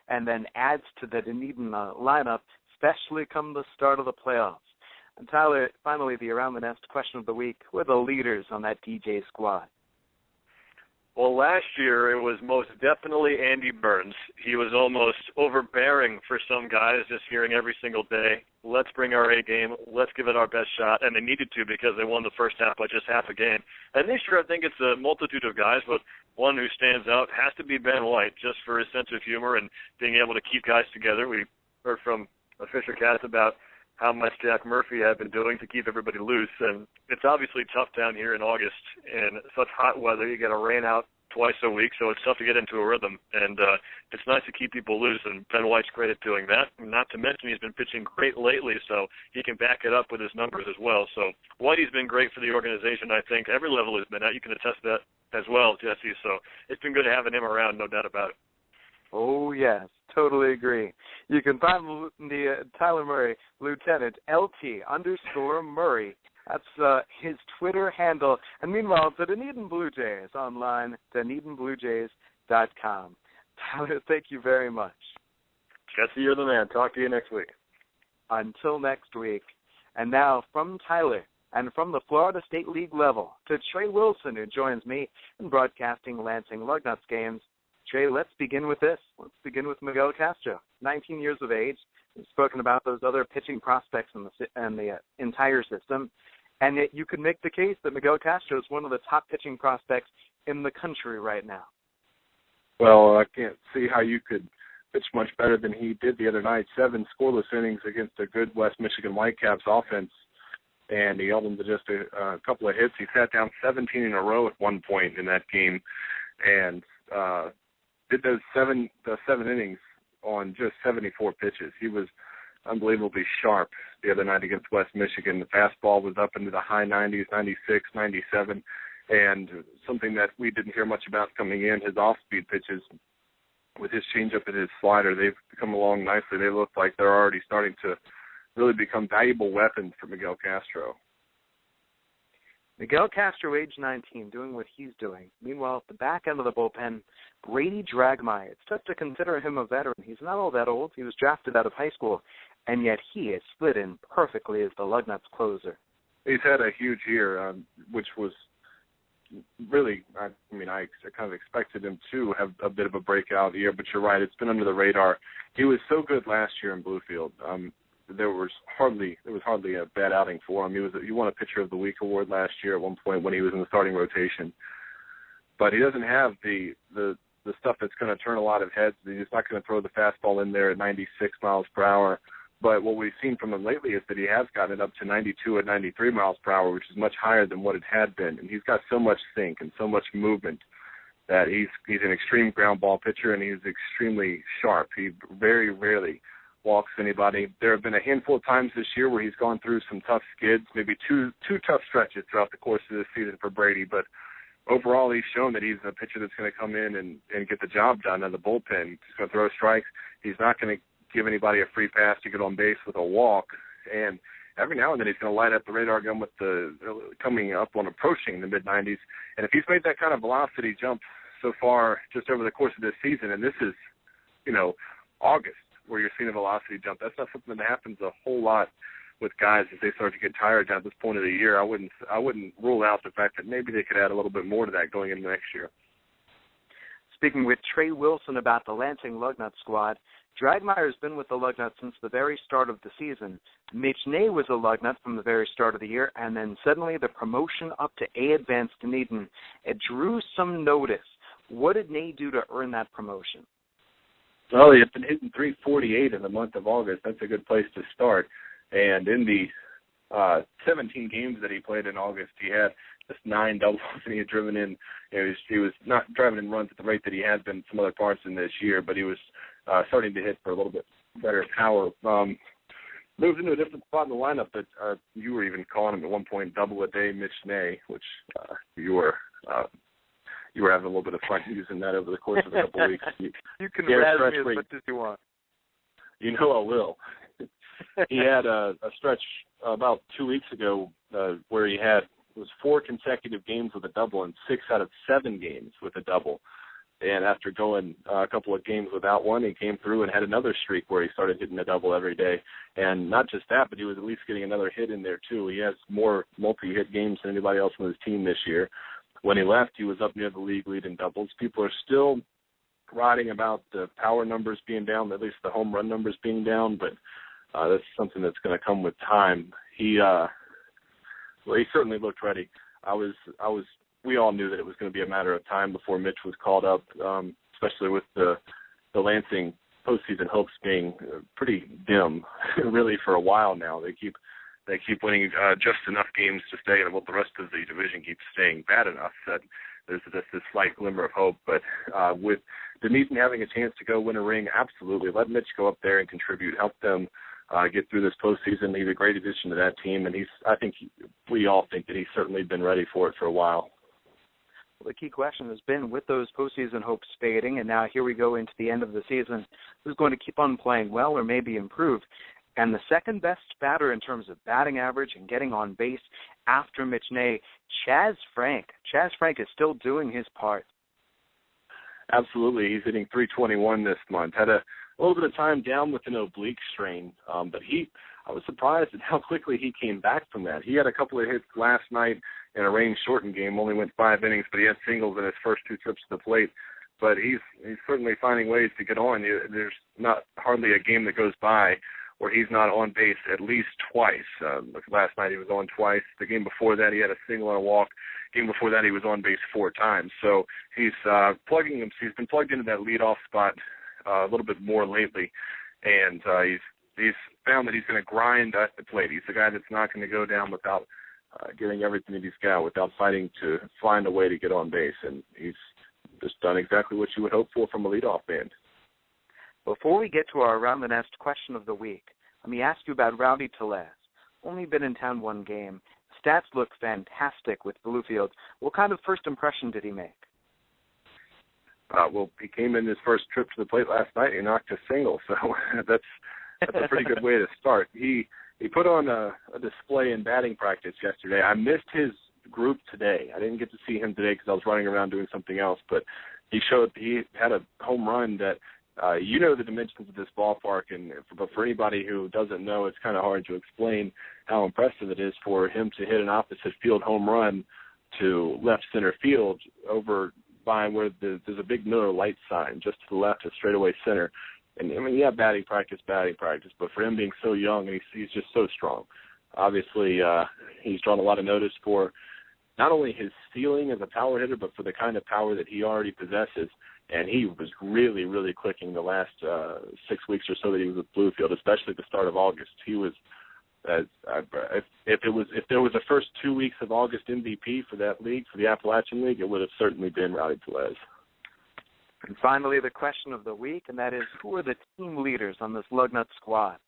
Speaker 1: and then adds to the Dunedin lineup, especially come the start of the playoffs. And Tyler, finally, the Around the Nest question of the week. Who are the leaders on that DJ squad?
Speaker 4: Well, last year it was most definitely Andy Burns. He was almost overbearing for some guys, just hearing every single day, let's bring our A game, let's give it our best shot, and they needed to because they won the first half by just half a game. And this year I think it's a multitude of guys, but one who stands out has to be Ben White, just for his sense of humor and being able to keep guys together. We heard from Fisher Cats about how much Jack Murphy had been doing to keep everybody loose. And it's obviously tough down here in August in such hot weather. You get a rain out twice a week, so it's tough to get into a rhythm. And it's nice to keep people loose, and Ben White's great at doing that. Not to mention he's been pitching great lately, so he can back it up with his numbers as well. So Whitey's been great for the organization. I think every level has been at. You can attest to that as well, Jesse. So it's been good having him around, no doubt about it.
Speaker 1: Oh, yes, totally agree. You can find the Tyler Murray, Lieutenant LT_Murray. That's his Twitter handle. And meanwhile, the Dunedin Blue Jays online, DunedinBlueJays.com. Tyler, thank you very much.
Speaker 4: Jesse, you're the man. Talk to you next week.
Speaker 1: Until next week. And now from Tyler and from the Florida State League level to Trey Wilson, who joins me in broadcasting Lansing Lugnuts games. Trey, let's begin with this. Let's begin with Miguel Castro, 19 years of age. We've spoken about those other pitching prospects in the entire system, and yet you could make the case that Miguel Castro is one of the top pitching prospects in the country right now.
Speaker 5: Well, I can't see how you could pitch much better than he did the other night. 7 scoreless innings against a good West Michigan Whitecaps offense, and he held them to just a couple of hits. He sat down 17 in a row at one point in that game, and did the seven innings on just 74 pitches. He was unbelievably sharp the other night against West Michigan. The fastball was up into the high 90s, 96, 97, and something that we didn't hear much about coming in, his off-speed pitches with his changeup and his slider, they've come along nicely. They look like they're already starting to really become valuable weapons for Miguel Castro.
Speaker 1: Miguel Castro, age 19, doing what he's doing. Meanwhile, at the back end of the bullpen, Brady Dragmeier. It's tough to consider him a veteran. He's not all that old. He was drafted out of high school, and yet he has slid in perfectly as the Lugnuts closer.
Speaker 5: He's had a huge year, which was really, I kind of expected him to have a bit of a breakout year, but you're right, it's been under the radar. He was so good last year in Bluefield. There was hardly a bad outing for him. He won a Pitcher of the Week award last year at one point when he was in the starting rotation. But he doesn't have the stuff that's going to turn a lot of heads. He's not going to throw the fastball in there at 96 miles per hour But what we've seen from him lately is that he has gotten it up to 92 and 93 miles per hour, which is much higher than what it had been. And he's got so much sink and so much movement that he's an extreme ground ball pitcher, and he's extremely sharp. He very rarely walks anybody. There have been a handful of times this year where he's gone through some tough skids, maybe two tough stretches throughout the course of this season for Brady. But overall, he's shown that he's a pitcher that's going to come in and get the job done in the bullpen. He's going to throw strikes. He's not going to give anybody a free pass to get on base with a walk. And every now and then he's going to light up the radar gun with the coming up on approaching the mid-90s. And if he's made that kind of velocity jump so far just over the course of this season, and this is, August where you're seeing a velocity jump, that's not something that happens a whole lot with guys as they start to get tired at this point of the year. I wouldn't rule out the fact that maybe they could add a little bit more to that going into next year.
Speaker 1: Speaking with Trey Wilson about the Lansing Lugnut squad, Dragmeyer's been with the Lugnuts since the very start of the season. Mitch Nay was a Lugnut from the very start of the year, and then suddenly the promotion up to A-Advanced Dunedin. It drew some notice. What did Nay do to earn that promotion?
Speaker 5: Well, he had been hitting 348 in the month of August. That's a good place to start. And in the 17 games that he played in August, he had just 9 doubles, and he had driven in. He was not driving in runs at the rate that he had been some other parts in this year, but he was starting to hit for a little bit better power. Moved into a different spot in the lineup, but you were even calling him at one point Double-A Mitch Nay, which you were having a little bit of fun using that over the course of a couple of weeks.
Speaker 1: You can razz me as much as you want.
Speaker 5: You know I will. He had a stretch about 2 weeks ago where it was 4 consecutive games with a double and 6 out of 7 games with a double. And after going a couple of games without one, he came through and had another streak where he started hitting a double every day. And not just that, but he was at least getting another hit in there too. He has more multi-hit games than anybody else on his team this year. When he left, he was up near the league lead in doubles. People are still writing about the power numbers being down, at least the home run numbers being down, but that's something that's going to come with time. He certainly looked ready. We all knew that it was going to be a matter of time before Mitch was called up, especially with the Lansing postseason hopes being pretty dim, really, for a while now. They keep winning just enough games to stay, and the rest of the division keeps staying bad enough that there's this slight glimmer of hope. But with Dunedin having a chance to go win a ring, absolutely, let Mitch go up there and contribute, help them get through this postseason. He's a great addition to that team, and we all think that he's certainly been ready for it for a while.
Speaker 1: Well, the key question has been, with those postseason hopes fading, and now here we go into the end of the season, who's going to keep on playing well or maybe improve? And the second best batter in terms of batting average and getting on base after Mitch Nay, Chaz Frank. Chaz Frank is still doing his part.
Speaker 5: Absolutely. He's hitting .321 this month. Had a little bit of time down with an oblique strain, but I was surprised at how quickly he came back from that. He had a couple of hits last night in a rain-shortened game, only went 5 innings, but he had singles in his first 2 trips to the plate. But he's certainly finding ways to get on. There's not hardly a game that goes by where he's not on base at least twice. Last night he was on twice. The game before that he had a single and a walk. Game before that he was on base 4 times. So he's he's been plugged into that leadoff spot a little bit more lately, and he's found that he's going to grind at the plate. He's the guy that's not going to go down without getting everything that he's got, without fighting to find a way to get on base, and he's just done exactly what you would hope for from a leadoff man.
Speaker 1: Before we get to our Around the Nest question of the week, let me ask you about Rowdy Tellez. Only been in town 1 game. Stats look fantastic with Bluefield. What kind of first impression did he make?
Speaker 5: Well, he came in his first trip to the plate last night and knocked a single, so that's a pretty good way to start. He put on a display in batting practice yesterday. I missed his group today. I didn't get to see him today because I was running around doing something else, but he had a home run that the dimensions of this ballpark, but for anybody who doesn't know, it's kind of hard to explain how impressive it is for him to hit an opposite field home run to left center field over by where there's a big Miller Lite sign just to the left of straightaway center. And, batting practice, but for him being so young, and he's just so strong. Obviously, he's drawn a lot of notice for not only his ceiling as a power hitter, but for the kind of power that he already possesses. And he was really, really clicking the last 6 weeks or so that he was with Bluefield, especially at the start of August. He was, if there was a first 2 weeks of August MVP for that league, for the Appalachian League, it would have certainly been Rowdy Tellez.
Speaker 1: And finally, the question of the week, and that is, who are the team leaders on this Lugnut squad?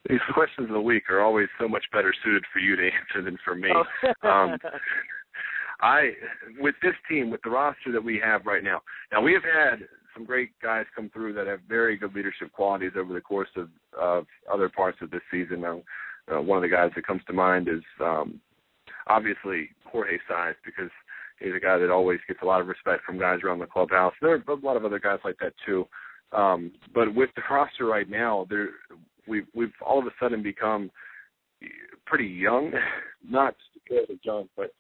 Speaker 5: These questions of the week are always so much better suited for you to answer than for me. With this team, with the roster that we have right now, we have had some great guys come through that have very good leadership qualities over the course of other parts of this season. One of the guys that comes to mind is obviously Jorge Saiz, because he's a guy that always gets a lot of respect from guys around the clubhouse. There are a lot of other guys like that too. But with the roster right now, we've all of a sudden become pretty young, not fairly young, but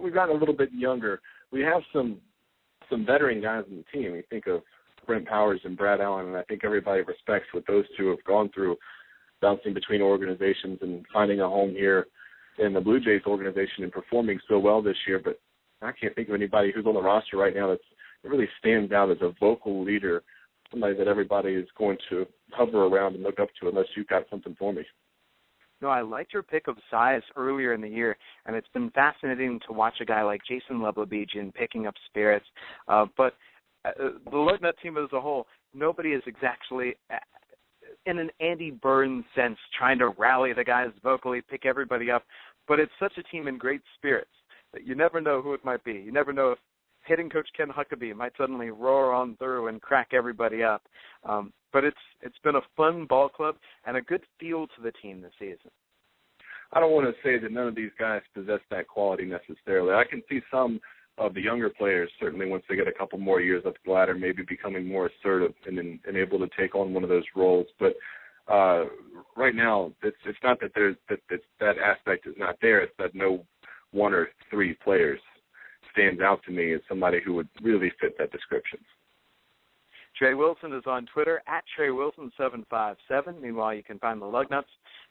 Speaker 5: we've gotten a little bit younger. We have some veteran guys in the team. You think of Brent Powers and Brad Allen, and I think everybody respects what those two have gone through, bouncing between organizations and finding a home here in the Blue Jays organization and performing so well this year. But I can't think of anybody who's on the roster right now that really stands out as a vocal leader, somebody that everybody is going to hover around and look up to, unless you've got something for me.
Speaker 1: No, I liked your pick of Saiz earlier in the year, and it's been fascinating to watch a guy like Jason Leblebijian picking up spirits. But the Lugnut team as a whole, nobody is exactly, in an Andy Burns sense, trying to rally the guys vocally, pick everybody up. But it's such a team in great spirits that you never know who it might be. You never know if hitting coach Ken Huckabee might suddenly roar on through and crack everybody up. But it's been a fun ball club and a good feel to the team this season.
Speaker 5: I don't want to say that none of these guys possess that quality necessarily. I can see some of the younger players, certainly once they get a couple more years up the ladder, maybe becoming more assertive and able to take on one of those roles. But right now, it's not that that aspect is not there. It's that no one or three players stands out to me as somebody who would really fit that description.
Speaker 1: Trey Wilson is on Twitter at TreyWilson757. Meanwhile, you can find the Lugnuts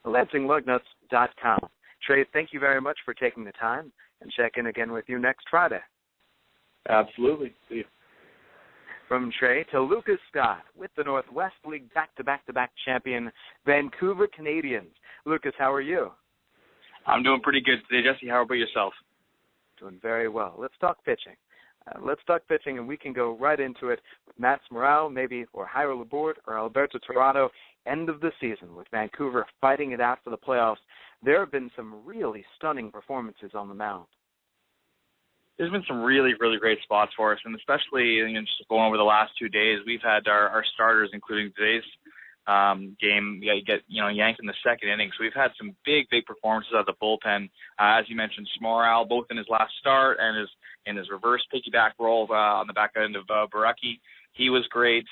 Speaker 1: at LansingLugnuts.com. Trey, thank you very much for taking the time, and check in again with you next Friday.
Speaker 5: Absolutely. See you.
Speaker 1: From Trey to Lucas Scott with the Northwest League back-to-back champion Vancouver Canadians. Lucas, how are you?
Speaker 6: I'm doing pretty good today, Jesse. How about yourself?
Speaker 1: Doing very well. Let's talk pitching. And we can go right into it with Mats Morale, maybe, or Jairo Laborde, or Alberto Tirado, end of the season with Vancouver fighting it out for the playoffs. There have been some really stunning performances on the mound.
Speaker 6: There's been some really, really great spots for us, and especially just going over the last 2 days, we've had our starters, including today's game, yanked in the second inning. So we've had some big performances out of the bullpen. As you mentioned, Morale, both in his last start and in his reverse piggyback role on the back end of Baraki. He was great.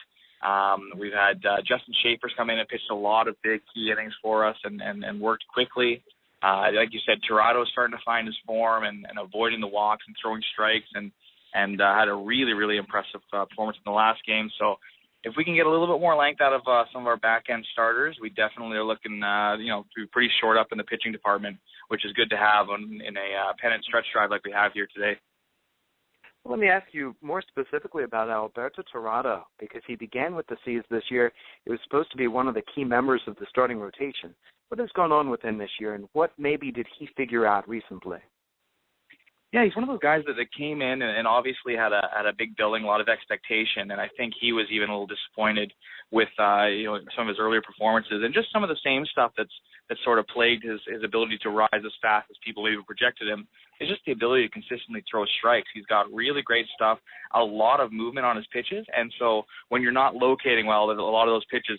Speaker 6: We've had Justin Schaefer's come in and pitched a lot of big key innings for us and worked quickly. Like you said, Tirado is starting to find his form and avoiding the walks and throwing strikes and had a really, really impressive performance in the last game. So if we can get a little bit more length out of some of our back-end starters, we definitely are looking, to be pretty short up in the pitching department, which is good to have in a pennant stretch drive like we have here today.
Speaker 1: Well, let me ask you more specifically about Alberto Tirado, because he began with the C's this year. He was supposed to be one of the key members of the starting rotation. What has gone on with him this year, and what maybe did he figure out recently?
Speaker 6: Yeah, he's one of those guys that came in and obviously had a big billing, a lot of expectation, and I think he was even a little disappointed with some of his earlier performances and just some of the same stuff that sort of plagued his ability to rise as fast as people even projected him. It's just the ability to consistently throw strikes. He's got really great stuff, a lot of movement on his pitches, and so when you're not locating well, a lot of those pitches,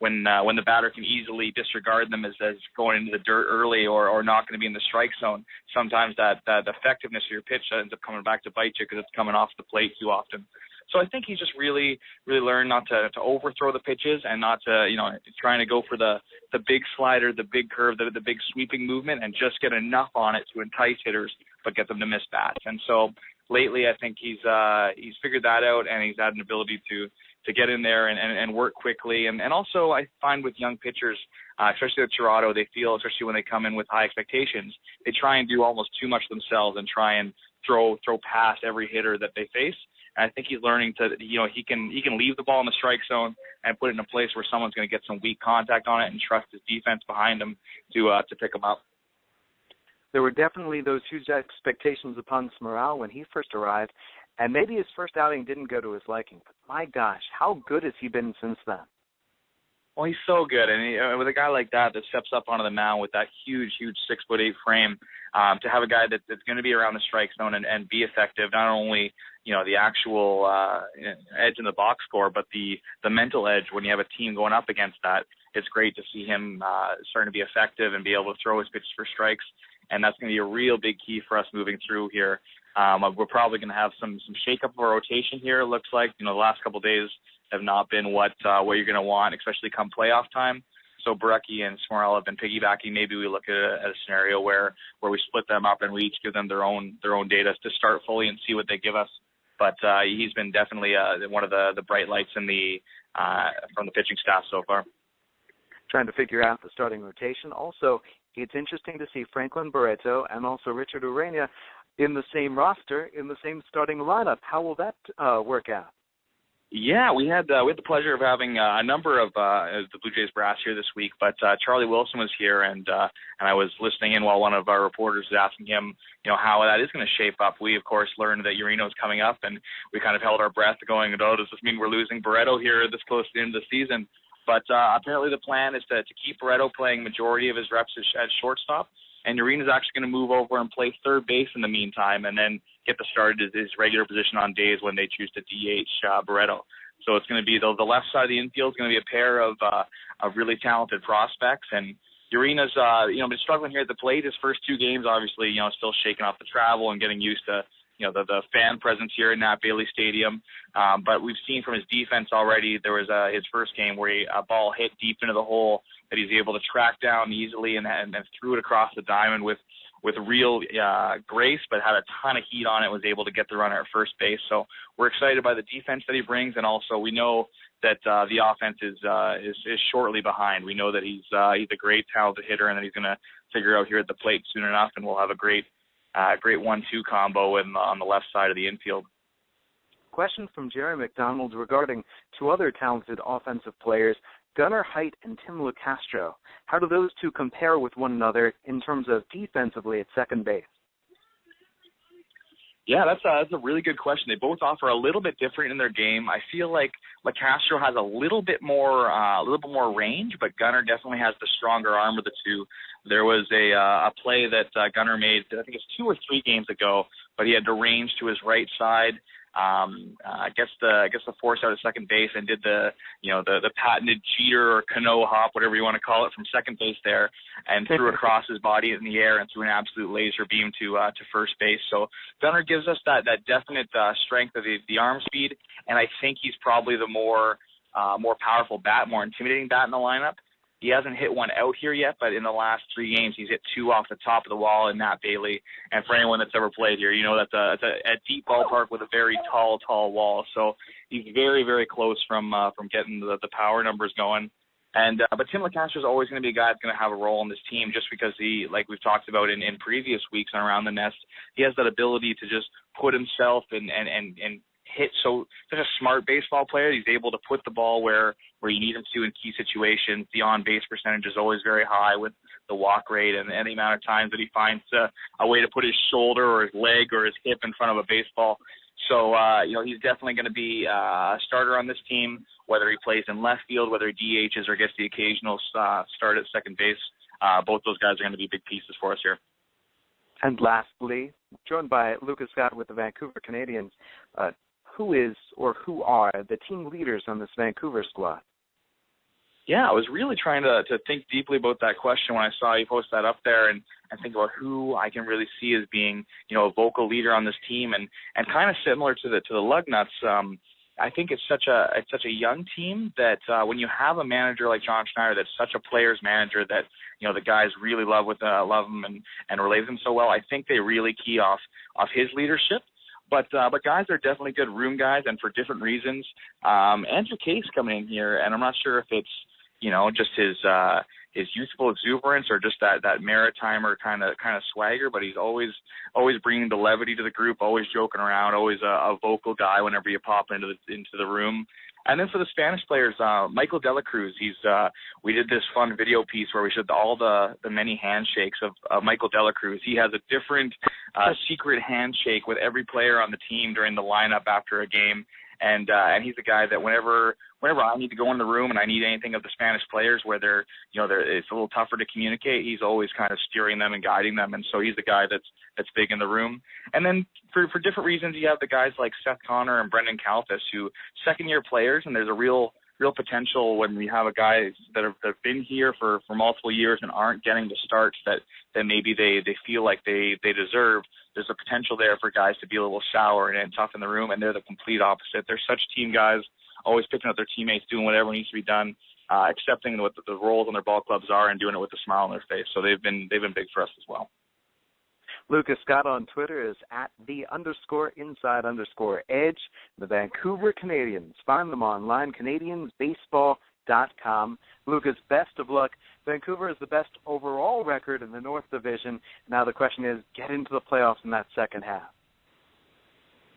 Speaker 6: when the batter can easily disregard them as going into the dirt early or not going to be in the strike zone, sometimes that effectiveness of your pitch ends up coming back to bite you because it's coming off the plate too often. So I think he's just really, really learned not to overthrow the pitches and not to, trying to go for the big slider, the big curve, the big sweeping movement and just get enough on it to entice hitters but get them to miss bats. And so lately I think he's figured that out and he's had an ability to get in there and work quickly. And also I find with young pitchers, especially with Tirado, they feel, especially when they come in with high expectations, they try and do almost too much themselves and try and throw past every hitter that they face. And I think he's learning to, he can leave the ball in the strike zone and put it in a place where someone's going to get some weak contact on it and trust his defense behind him to pick him up.
Speaker 1: There were definitely those huge expectations upon Smurrell when he first arrived, and maybe his first outing didn't go to his liking. But my gosh, how good has he been since then?
Speaker 6: Well, he's so good, and with a guy like that steps up onto the mound with that huge 6'8" frame, to have a guy that's going to be around the strike zone and be effective, not only the actual edge in the box score, but the mental edge when you have a team going up against that. It's great to see him starting to be effective and be able to throw his pitches for strikes, and that's going to be a real big key for us moving through here. We're probably going to have some shake-up of our rotation here, it looks like. The last couple of days have not been what you're going to want, especially come playoff time. So Barecki and Smurrell have been piggybacking. Maybe we look at a scenario where we split them up and we each give them their own data to start fully and see what they give us. But he's been definitely one of the bright lights in from the pitching staff so far.
Speaker 1: Trying to figure out the starting rotation. Also, it's interesting to see Franklin Barreto and also Richard Urena in the same roster, in the same starting lineup. How will that work out?
Speaker 6: Yeah, we had the pleasure of having a number of the Blue Jays brass here this week, but Charlie Wilson was here, and I was listening in while one of our reporters was asking him, how that is going to shape up. We, of course, learned that Urena is coming up, and we kind of held our breath going, does this mean we're losing Barreto here this close to the end of the season? But apparently the plan is to keep Barreto playing majority of his reps at shortstop, and Urena's actually going to move over and play third base in the meantime, and then get the start at his regular position on days when they choose to DH Barreto. So it's going to be the left side of the infield is going to be a pair of really talented prospects, and Urena's been struggling here at the plate. His first two games, obviously, still shaking off the travel and getting used to the fan presence here in Nat Bailey Stadium. But we've seen from his defense already, there was his first game where a ball hit deep into the hole that he's able to track down easily and threw it across the diamond with real grace, but had a ton of heat on it, was able to get the runner at first base. So we're excited by the defense that he brings, and also we know that the offense is shortly behind. We know that he's a great talented hitter, and that he's going to figure out here at the plate soon enough, and we'll have a great 1-2 combo on the left side of the infield.
Speaker 1: Question from Jerry McDonald regarding two other talented offensive players, Gunnar Height and Miguel Castro. How do those two compare with one another in terms of defensively at second base?
Speaker 6: Yeah, that's a really good question. They both offer a little bit different in their game. I feel like Castro has a little bit more range, but Gunnar definitely has the stronger arm of the two. There was a play that Gunnar made, I think it's 2 or 3 games ago, but he had to range to his right side. I guess the force out of second base and did the patented cheater or canoe hop, whatever you want to call it, from second base there, and threw across his body in the air and threw an absolute laser beam to first base. So Gunnar gives us that definite strength of the arm speed, and I think he's probably the more powerful bat, more intimidating bat in the lineup. He hasn't hit one out here yet, but in the last 3 games, he's hit 2 off the top of the wall in Nat Bailey. And for anyone that's ever played here, that's a deep ballpark with a very tall wall. So he's very, very close from getting the power numbers going. And but Miguel Castro is always going to be a guy that's going to have a role in this team, just because he, like we've talked about in previous weeks on Around the Nest, he has that ability to just put himself and hit. So such a smart baseball player. He's able to put the ball where you need him to in key situations. The on-base percentage is always very high with the walk rate and the amount of times that he finds a way to put his shoulder or his leg or his hip in front of a baseball. So, he's definitely going to be a starter on this team, whether he plays in left field, whether he DHs or gets the occasional start at second base. Both those guys are going to be big pieces for us here.
Speaker 1: And lastly, joined by Lucas Scott with the Vancouver Canadians, who are the team leaders on this Vancouver squad?
Speaker 6: Yeah, I was really trying to think deeply about that question when I saw you post that up there and think about who I can really see as being, a vocal leader on this team and kind of similar to the Lugnuts. I think it's such a young team that when you have a manager like John Schneider that's such a player's manager that, the guys really love him and relate with him so well, I think they really key off his leadership. But guys are definitely good room guys, and for different reasons. Andrew Case coming in here, and I'm not sure if it's, just his youthful exuberance or just that maritimer kind of swagger, but he's always bringing the levity to the group, always joking around, always a vocal guy whenever you pop into the room. And then for the Spanish players, Michael De La Cruz, we did this fun video piece where we showed all the many handshakes of Michael De La Cruz. He has a different secret handshake with every player on the team during the lineup after a game. And he's a guy that whenever I need to go in the room and I need anything of the Spanish players where it's a little tougher to communicate, he's always kind of steering them and guiding them. And so he's the guy that's big in the room. And then for different reasons, you have the guys like Seth Connor and Brendan Kalfas, who second-year players, and there's a real potential when we have a guys that have been here for multiple years and aren't getting the starts that maybe they feel like they deserve. There's a potential there for guys to be a little sour and tough in the room, and they're the complete opposite. They're such team guys, always picking up their teammates, doing whatever needs to be done, accepting what the roles on their ball clubs are, and doing it with a smile on their face. So they've been big for us as well.
Speaker 1: Lucas Scott on Twitter is at @the_inside_edge. The Vancouver Canadians. Find them online, CanadiansBaseball.com. Lucas, best of luck. Vancouver is the best overall record in the North Division. Now the question is, get into the playoffs in that second half.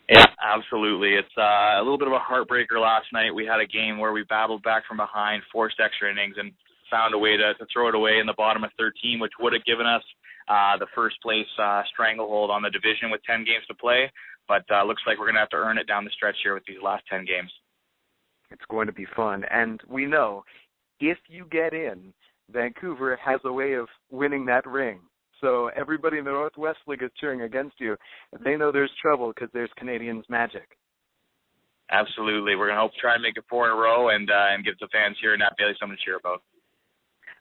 Speaker 6: Yeah, absolutely. It's a little bit of a heartbreaker last night. We had a game where we battled back from behind, forced extra innings, and found a way to throw it away in the bottom of 13, which would have given us the first place stranglehold on the division with 10 games to play. But looks like we're going to have to earn it down the stretch here with these last 10 games.
Speaker 1: It's going to be fun. And we know if you get in, Vancouver has a way of winning that ring. So everybody in the Northwest League is cheering against you. And they know there's trouble because there's Canadians magic.
Speaker 6: Absolutely. We're going to try and make it 4 in a row and give the fans here in Nat Bailey something to cheer about.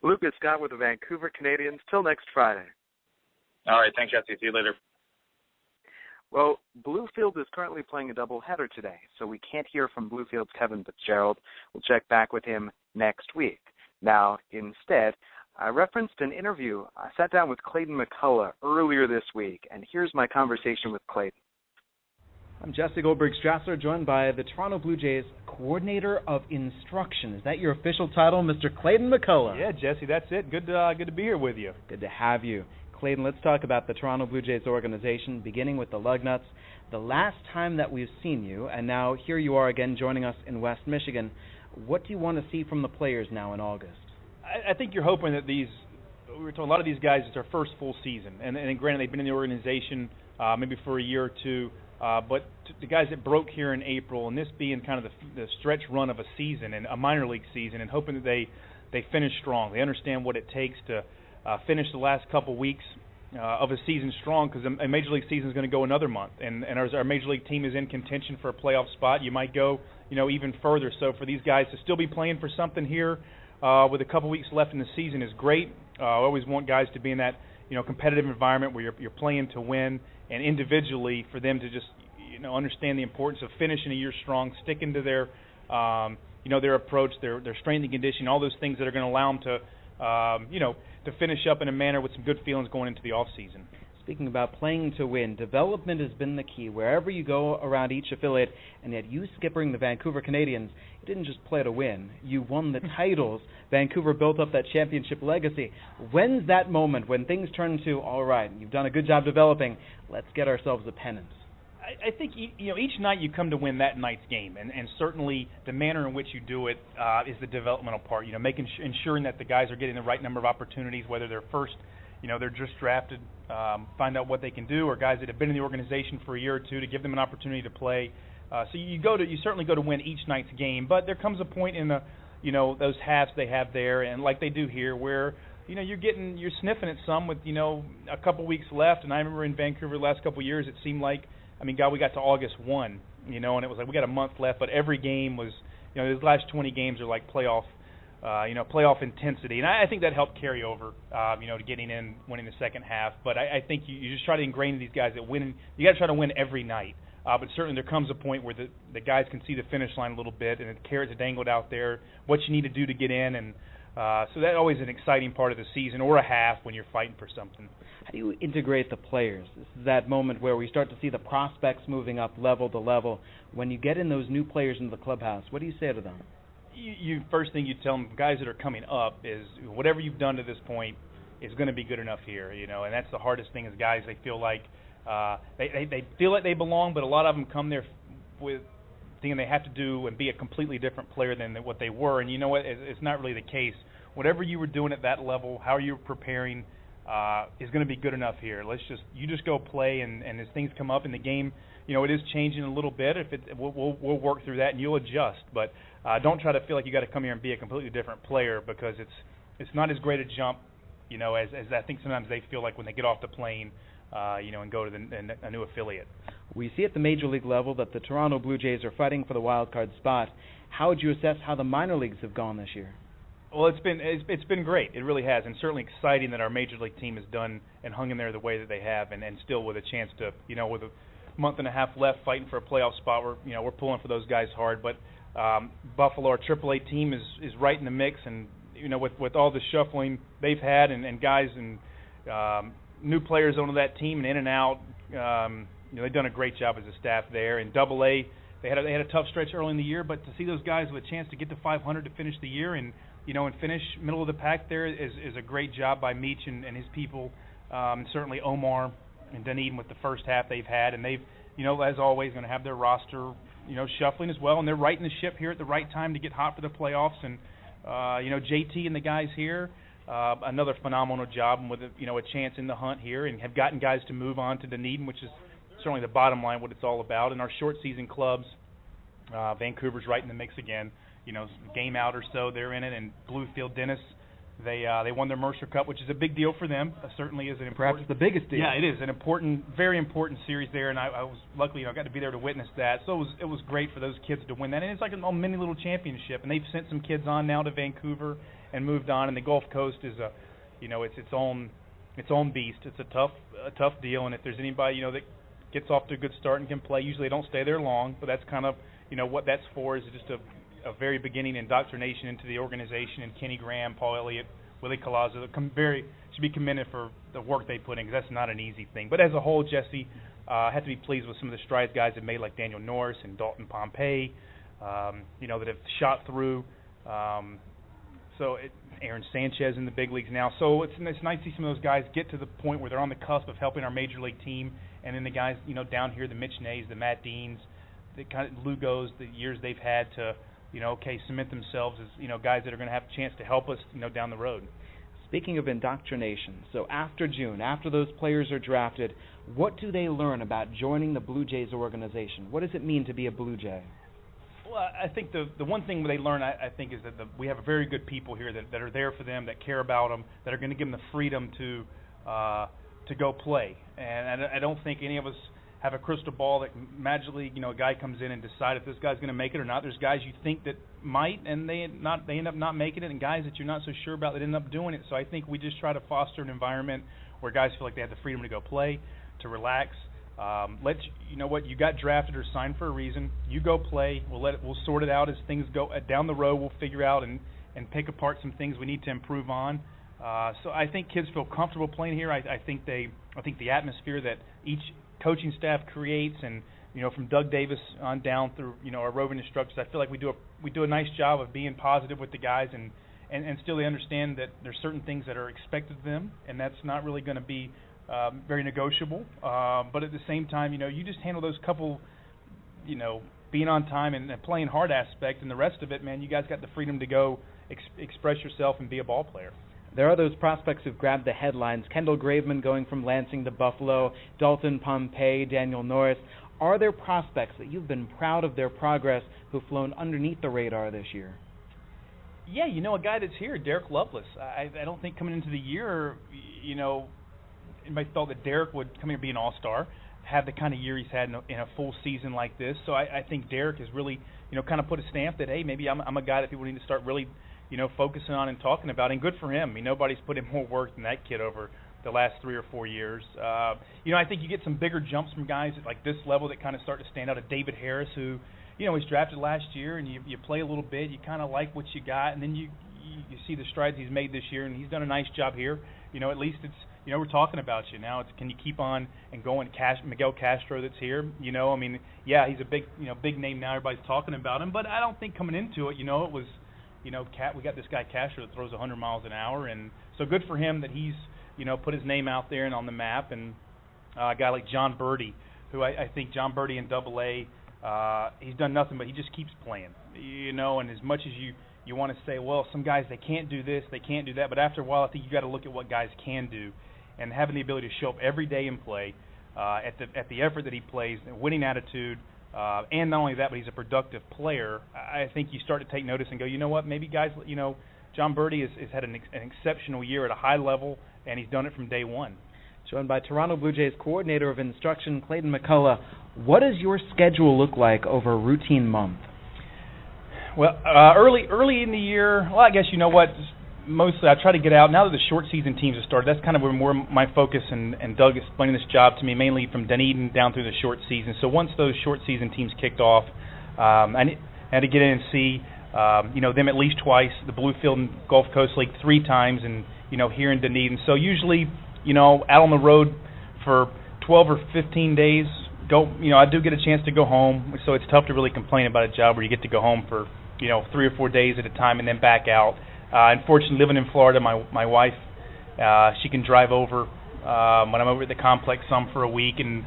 Speaker 1: Lucas Scott with the Vancouver Canadians. Till next Friday.
Speaker 6: All right. Thanks, Jesse. See you later.
Speaker 1: Well, Bluefield is currently playing a doubleheader today, so we can't hear from Bluefield's Kevin Fitzgerald. We'll check back with him next week. Now, instead, I referenced an interview. I sat down with Clayton McCullough earlier this week, and here's my conversation with Clayton.
Speaker 7: I'm Jesse Goldberg-Strassler, joined by the Toronto Blue Jays Coordinator of Instruction. Is that your official title, Mr. Clayton McCullough?
Speaker 8: Yeah, Jesse, that's it. Good to be here with you.
Speaker 7: Good to have you. Clayton, let's talk about the Toronto Blue Jays organization, beginning with the Lugnuts. The last time that we've seen you, and now here you are again joining us in West Michigan. What do you want to see from the players now in August?
Speaker 8: I think you're hoping that we were told a lot of these guys, it's their first full season. And granted, they've been in the organization maybe for a year or two. But the guys that broke here in April, and this being kind of the stretch run of a season, and a minor league season, and hoping that they finish strong. They understand what it takes to finish the last couple weeks of a season strong, because a major league season is going to go another month. And as our major league team is in contention for a playoff spot, you might go even further. So for these guys to still be playing for something here with a couple weeks left in the season is great. I always want guys to be in that competitive environment where you're playing to win, and individually for them to just understand the importance of finishing a year strong, sticking to their their approach, their strength and conditioning, all those things that are going to allow them to to finish up in a manner with some good feelings going into the off season.
Speaker 7: Speaking about playing to win, development has been the key wherever you go around each affiliate, and yet you skippering the Vancouver Canadians, you didn't just play to win. You won the titles. Vancouver built up that championship legacy. When's that moment when things turn to, all right, you've done a good job developing, let's get ourselves a pennant?
Speaker 8: I think each night you come to win that night's game, and certainly the manner in which you do it is the developmental part. Ensuring that the guys are getting the right number of opportunities, whether they're first, they're just drafted, find out what they can do, or guys that have been in the organization for a year or two to give them an opportunity to play. So you certainly go to win each night's game, but there comes a point in the those halves they have there, and like they do here, where you're sniffing at some with a couple weeks left. And I remember in Vancouver the last couple of years, it seemed like, we got to August 1, and it was like we got a month left, but every game was, these last 20 games are like playoff intensity, and I think that helped carry over, to getting in, winning the second half. But I think you just try to ingrain in these guys that winning, you got to try to win every night. But certainly there comes a point where the guys can see the finish line a little bit, and the carrots are dangled out there, what you need to do to get in, and So that's always an exciting part of the season, or a half when you're fighting for something.
Speaker 7: How do you integrate the players? This is that moment where we start to see the prospects moving up level to level. When you get in those new players into the clubhouse, what do you say to them?
Speaker 8: You first thing you tell them, guys that are coming up, is whatever you've done to this point is going to be good enough here, and that's the hardest thing is guys, they feel like they feel like they belong, but a lot of them come there with thinking they have to do and be a completely different player than what they were, and you know what, it's not really the case. Whatever you were doing at that level, how you're preparing is going to be good enough here. You just go play, and as things come up in the game, it is changing a little bit. We'll work through that and you'll adjust, but don't try to feel like you got to come here and be a completely different player, because it's not as great a jump, as I think sometimes they feel like when they get off the plane, and go to a new affiliate.
Speaker 7: We see at the major league level that the Toronto Blue Jays are fighting for the wild card spot. How would you assess how the minor leagues have gone this year?
Speaker 8: Well, it's been great. It really has, and certainly exciting that our major league team has done and hung in there the way that they have, and still with a chance to, with a month and a half left, fighting for a playoff spot. We're pulling for those guys hard. But Buffalo, our AAA team, is right in the mix, and with all the shuffling they've had, and guys and new players onto that team and in and out, they've done a great job as a staff there. And Double-A, they had a tough stretch early in the year, but to see those guys with a chance to get to 500 to finish the year and finish middle of the pack there is a great job by Mitch and his people. Certainly Omar and Dunedin with the first half they've had, and they've, as always, going to have their roster, shuffling as well, and they're righting the ship here at the right time to get hot for the playoffs. And JT and the guys here, another phenomenal job, and with a chance in the hunt here, and have gotten guys to move on to Dunedin, which is certainly the bottom line, what it's all about. And our short season clubs, Vancouver's right in the mix again. Game out or so, they're in it, and Bluefield, Dennis, they won their Mercer Cup, which is a big deal for them. Certainly is an important,
Speaker 7: perhaps the biggest deal.
Speaker 8: Yeah, it is an important, very important series there, and I was luckily I got to be there to witness that. So it was great for those kids to win that, and it's like a mini little championship. And they've sent some kids on now to Vancouver and moved on. And the Gulf Coast is it's its own beast. It's a tough deal, and if there's anybody that gets off to a good start and can play, usually they don't stay there long. But that's kind of what that's for, is just a very beginning indoctrination into the organization, and Kenny Graham, Paul Elliott, Willie Colazzo should be commended for the work they put in, because that's not an easy thing. But as a whole, Jesse, I have to be pleased with some of the strides guys have made, like Daniel Norris and Dalton Pompey, that have shot through. Aaron Sanchez in the big leagues now. So it's nice to see some of those guys get to the point where they're on the cusp of helping our major league team. And then the guys, down here, the Mitch Nays, the Matt Deans, the kind of Lugos, the years they've had to cement themselves as, guys that are going to have a chance to help us, down the road.
Speaker 7: Speaking of indoctrination, so after June, after those players are drafted, what do they learn about joining the Blue Jays organization? What does it mean to be a Blue Jay?
Speaker 8: Well, I think the one thing they learn, I think, is that we have very good people here that are there for them, that care about them, that are going to give them the freedom to go play. And I don't think any of us have a crystal ball that magically, a guy comes in and decide if this guy's going to make it or not. There's guys you think that might, and they end up not making it, and guys that you're not so sure about that end up doing it. So I think we just try to foster an environment where guys feel like they have the freedom to go play, to relax. You got drafted or signed for a reason. You go play. We'll sort it out as things go down the road. We'll figure out and pick apart some things we need to improve on. So I think kids feel comfortable playing here. I think the atmosphere that each coaching staff creates, and from Doug Davis on down through our roving instructors, I feel like we do a nice job of being positive with the guys, and still they understand that there's certain things that are expected of them, and that's not really going to be very negotiable. But at the same time, you just handle those couple, being on time and playing hard aspect, and the rest of it, man, you guys got the freedom to go express yourself and be a ball player.
Speaker 7: There are those prospects who've grabbed the headlines. Kendall Graveman going from Lansing to Buffalo, Dalton Pompey, Daniel Norris. Are there prospects that you've been proud of their progress who've flown underneath the radar this year?
Speaker 8: Yeah, a guy that's here, Derek Lovelace. I don't think coming into the year, anybody thought that Derek would come here and be an all-star, have the kind of year he's had in a full season like this. So I think Derek has really, kind of put a stamp that, hey, maybe I'm a guy that people need to start really focusing on and talking about, and good for him. Nobody's put in more work than that kid over the last 3 or 4 years. I think you get some bigger jumps from guys at like this level that kind of start to stand out. David Harris, who, was drafted last year, and you play a little bit, you kind of like what you got, and then you you see the strides he's made this year, and he's done a nice job here. At least it's we're talking about you now. It's can you keep on and going? Miguel Castro that's here. He's a big name now. Everybody's talking about him, but I don't think coming into it, it was. We got this guy Castro that throws 100 miles an hour, and so good for him that he's, put his name out there and on the map. And a guy like John Birdie, who I think John Birdie in Double-A, he's done nothing but he just keeps playing, and as much as you want to say, well, some guys, they can't do this, they can't do that, but after a while I think you got to look at what guys can do, and having the ability to show up every day and play at the effort that he plays, the winning attitude, and not only that, but he's a productive player. I think you start to take notice and go, you know what, maybe guys, John Birdie has had an exceptional year at a high level, and he's done it from day one.
Speaker 7: Joined by Toronto Blue Jays Coordinator of Instruction, Clayton McCullough. What does your schedule look like over a routine month?
Speaker 8: Well, early in the year, I guess mostly I try to get out. Now that the short season teams have started, that's kind of where more my focus, and Doug explaining this job to me, mainly from Dunedin down through the short season. So once those short season teams kicked off, I had to get in and see them at least twice, the Bluefield and Gulf Coast League 3 times, and here in Dunedin. So usually out on the road for 12 or 15 days. I do get a chance to go home, so it's tough to really complain about a job where you get to go home for 3 or 4 days at a time and then back out. Unfortunately, living in Florida, my wife, she can drive over when I'm over at the complex some for a week, and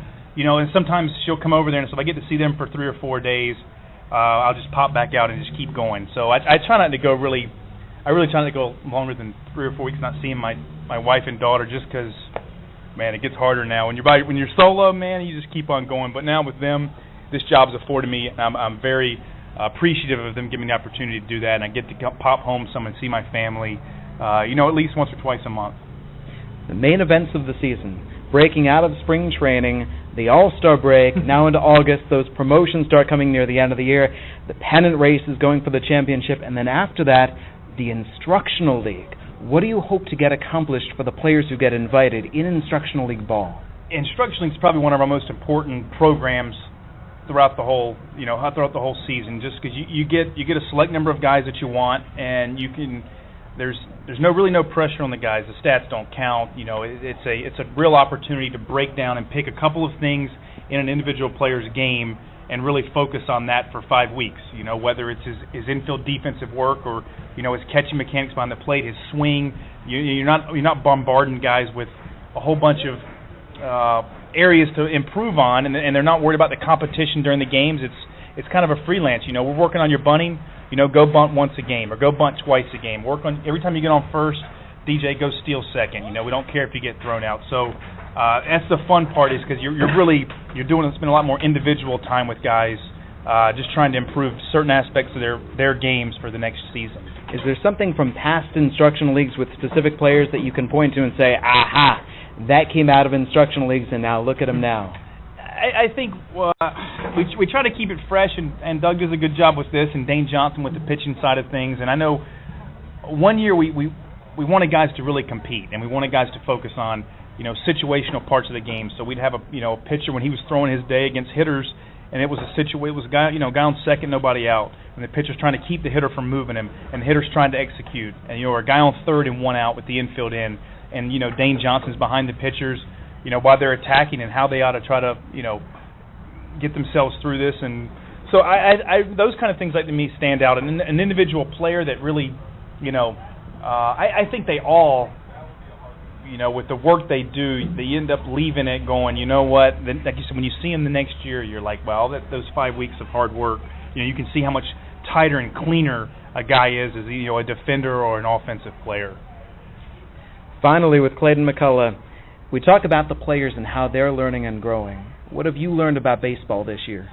Speaker 8: sometimes she'll come over there, and so if I get to see them for 3 or 4 days, I'll just pop back out and just keep going. So I try not to go I really try not to go longer than 3 or 4 weeks not seeing my wife and daughter, just because, man, it gets harder now. When you're solo, man, you just keep on going. But now with them, this job's afforded me, and I'm very appreciative of them giving me the opportunity to do that, and I get to pop home some and see my family, at least once or twice a month.
Speaker 7: The main events of the season, breaking out of spring training, the All-Star break, now into August, those promotions start coming near the end of the year, the pennant race is going for the championship, and then after that, the Instructional League. What do you hope to get accomplished for the players who get invited in Instructional League ball? Instructional
Speaker 8: League is probably one of our most important programs throughout the whole season, just because you get a select number of guys that you want, and there's really no pressure on the guys. The stats don't count. It's a real opportunity to break down and pick a couple of things in an individual player's game and really focus on that for 5 weeks. Whether it's his infield defensive work or his catching mechanics behind the plate, his swing. You're not bombarding guys with a whole bunch of areas to improve on, and they're not worried about the competition during the games. It's kind of a freelance. We're working on your bunting. Go bunt once a game or go bunt twice a game. Work on every time you get on first, DJ, go steal second. We don't care if you get thrown out. So that's the fun part, is because you're spending a lot more individual time with guys, just trying to improve certain aspects of their games for the next season.
Speaker 7: Is there something from past instructional leagues with specific players that you can point to and say, aha, that came out of instructional leagues, and now look at them now?
Speaker 8: I think we try to keep it fresh, and Doug does a good job with this, and Dane Johnson with the pitching side of things. And I know one year we wanted guys to really compete, and we wanted guys to focus on situational parts of the game. So we'd have a pitcher when he was throwing his day against hitters, and it was a guy on second, nobody out, and the pitcher's trying to keep the hitter from moving him, and the hitter's trying to execute, and or a guy on third and one out with the infield in, and Dane Johnson's behind the pitchers, while they're attacking, and how they ought to try to get themselves through this. And so I those kind of things, like, to me, stand out. And an individual player that really I think they all, with the work they do, they end up leaving it going, you know what, then, like you said, when you see them the next year, you're like, well, those 5 weeks of hard work, you can see how much tighter and cleaner a guy is as a defender or an offensive player.
Speaker 7: Finally, with Clayton McCullough, we talk about the players and how they're learning and growing. What have you learned about baseball this year?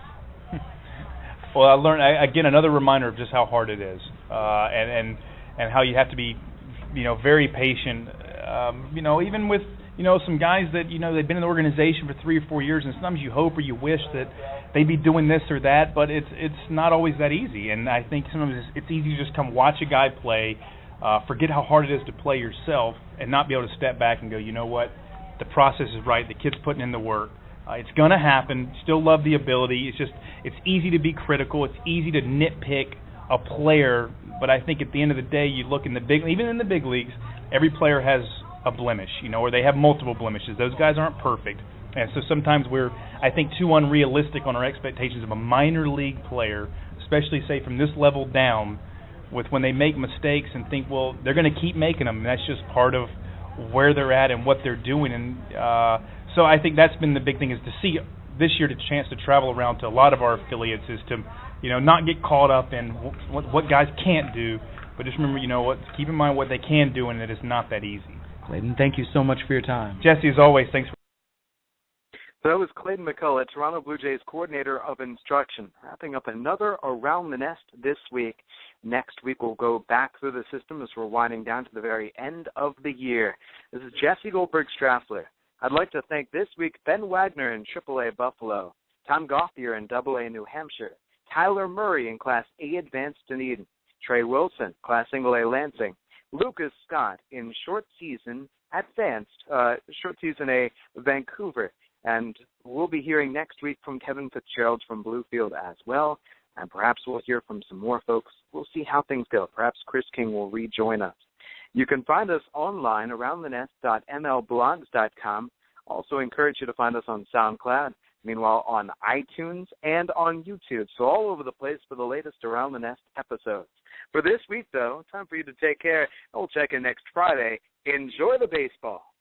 Speaker 8: Well, I learned, again, another reminder of just how hard it is, and how you have to be, very patient. Even with, some guys that, they've been in the organization for 3 or 4 years, and sometimes you hope or you wish that they'd be doing this or that, but it's not always that easy. And I think sometimes it's easy to just come watch a guy play, forget how hard it is to play yourself, and not be able to step back and go, you know what, the process is right, the kid's putting in the work. It's going to happen. Still love the ability. It's easy to be critical. It's easy to nitpick a player, but I think at the end of the day, you look in the even in the big leagues, every player has a blemish, or they have multiple blemishes. Those guys aren't perfect. And so sometimes we're, I think, too unrealistic on our expectations of a minor league player, especially, say, from this level down, with when they make mistakes and think, well, they're going to keep making them. And that's just part of where they're at and what they're doing. And so I think that's been the big thing, is to see this year the chance to travel around to a lot of our affiliates, is to, not get caught up in what guys can't do, but just remember, keep in mind what they can do, and it is not that easy.
Speaker 7: Clayton, thank you so much for your time.
Speaker 8: Jesse, as always, thanks for.
Speaker 1: So that was Clayton McCullough, Toronto Blue Jays Coordinator of Instruction, wrapping up another Around the Nest this week. Next week we'll go back through the system as we're winding down to the very end of the year. This is Jesse Goldberg-Strassler. I'd like to thank this week Ben Wagner in AAA Buffalo, Tom Gauthier in Double-A New Hampshire, Tyler Murray in Class A-Advanced Dunedin, Trey Wilson, Class Single-A Lansing, Lucas Scott in Short Season A Vancouver. And we'll be hearing next week from Kevin Fitzgerald from Bluefield as well. And perhaps we'll hear from some more folks. We'll see how things go. Perhaps Chris King will rejoin us. You can find us online, aroundthenest.mlblogs.com. Also encourage you to find us on SoundCloud. Meanwhile, on iTunes and on YouTube. So all over the place for the latest Around the Nest episodes. For this week, though, time for you to take care. We'll check in next Friday. Enjoy the baseball.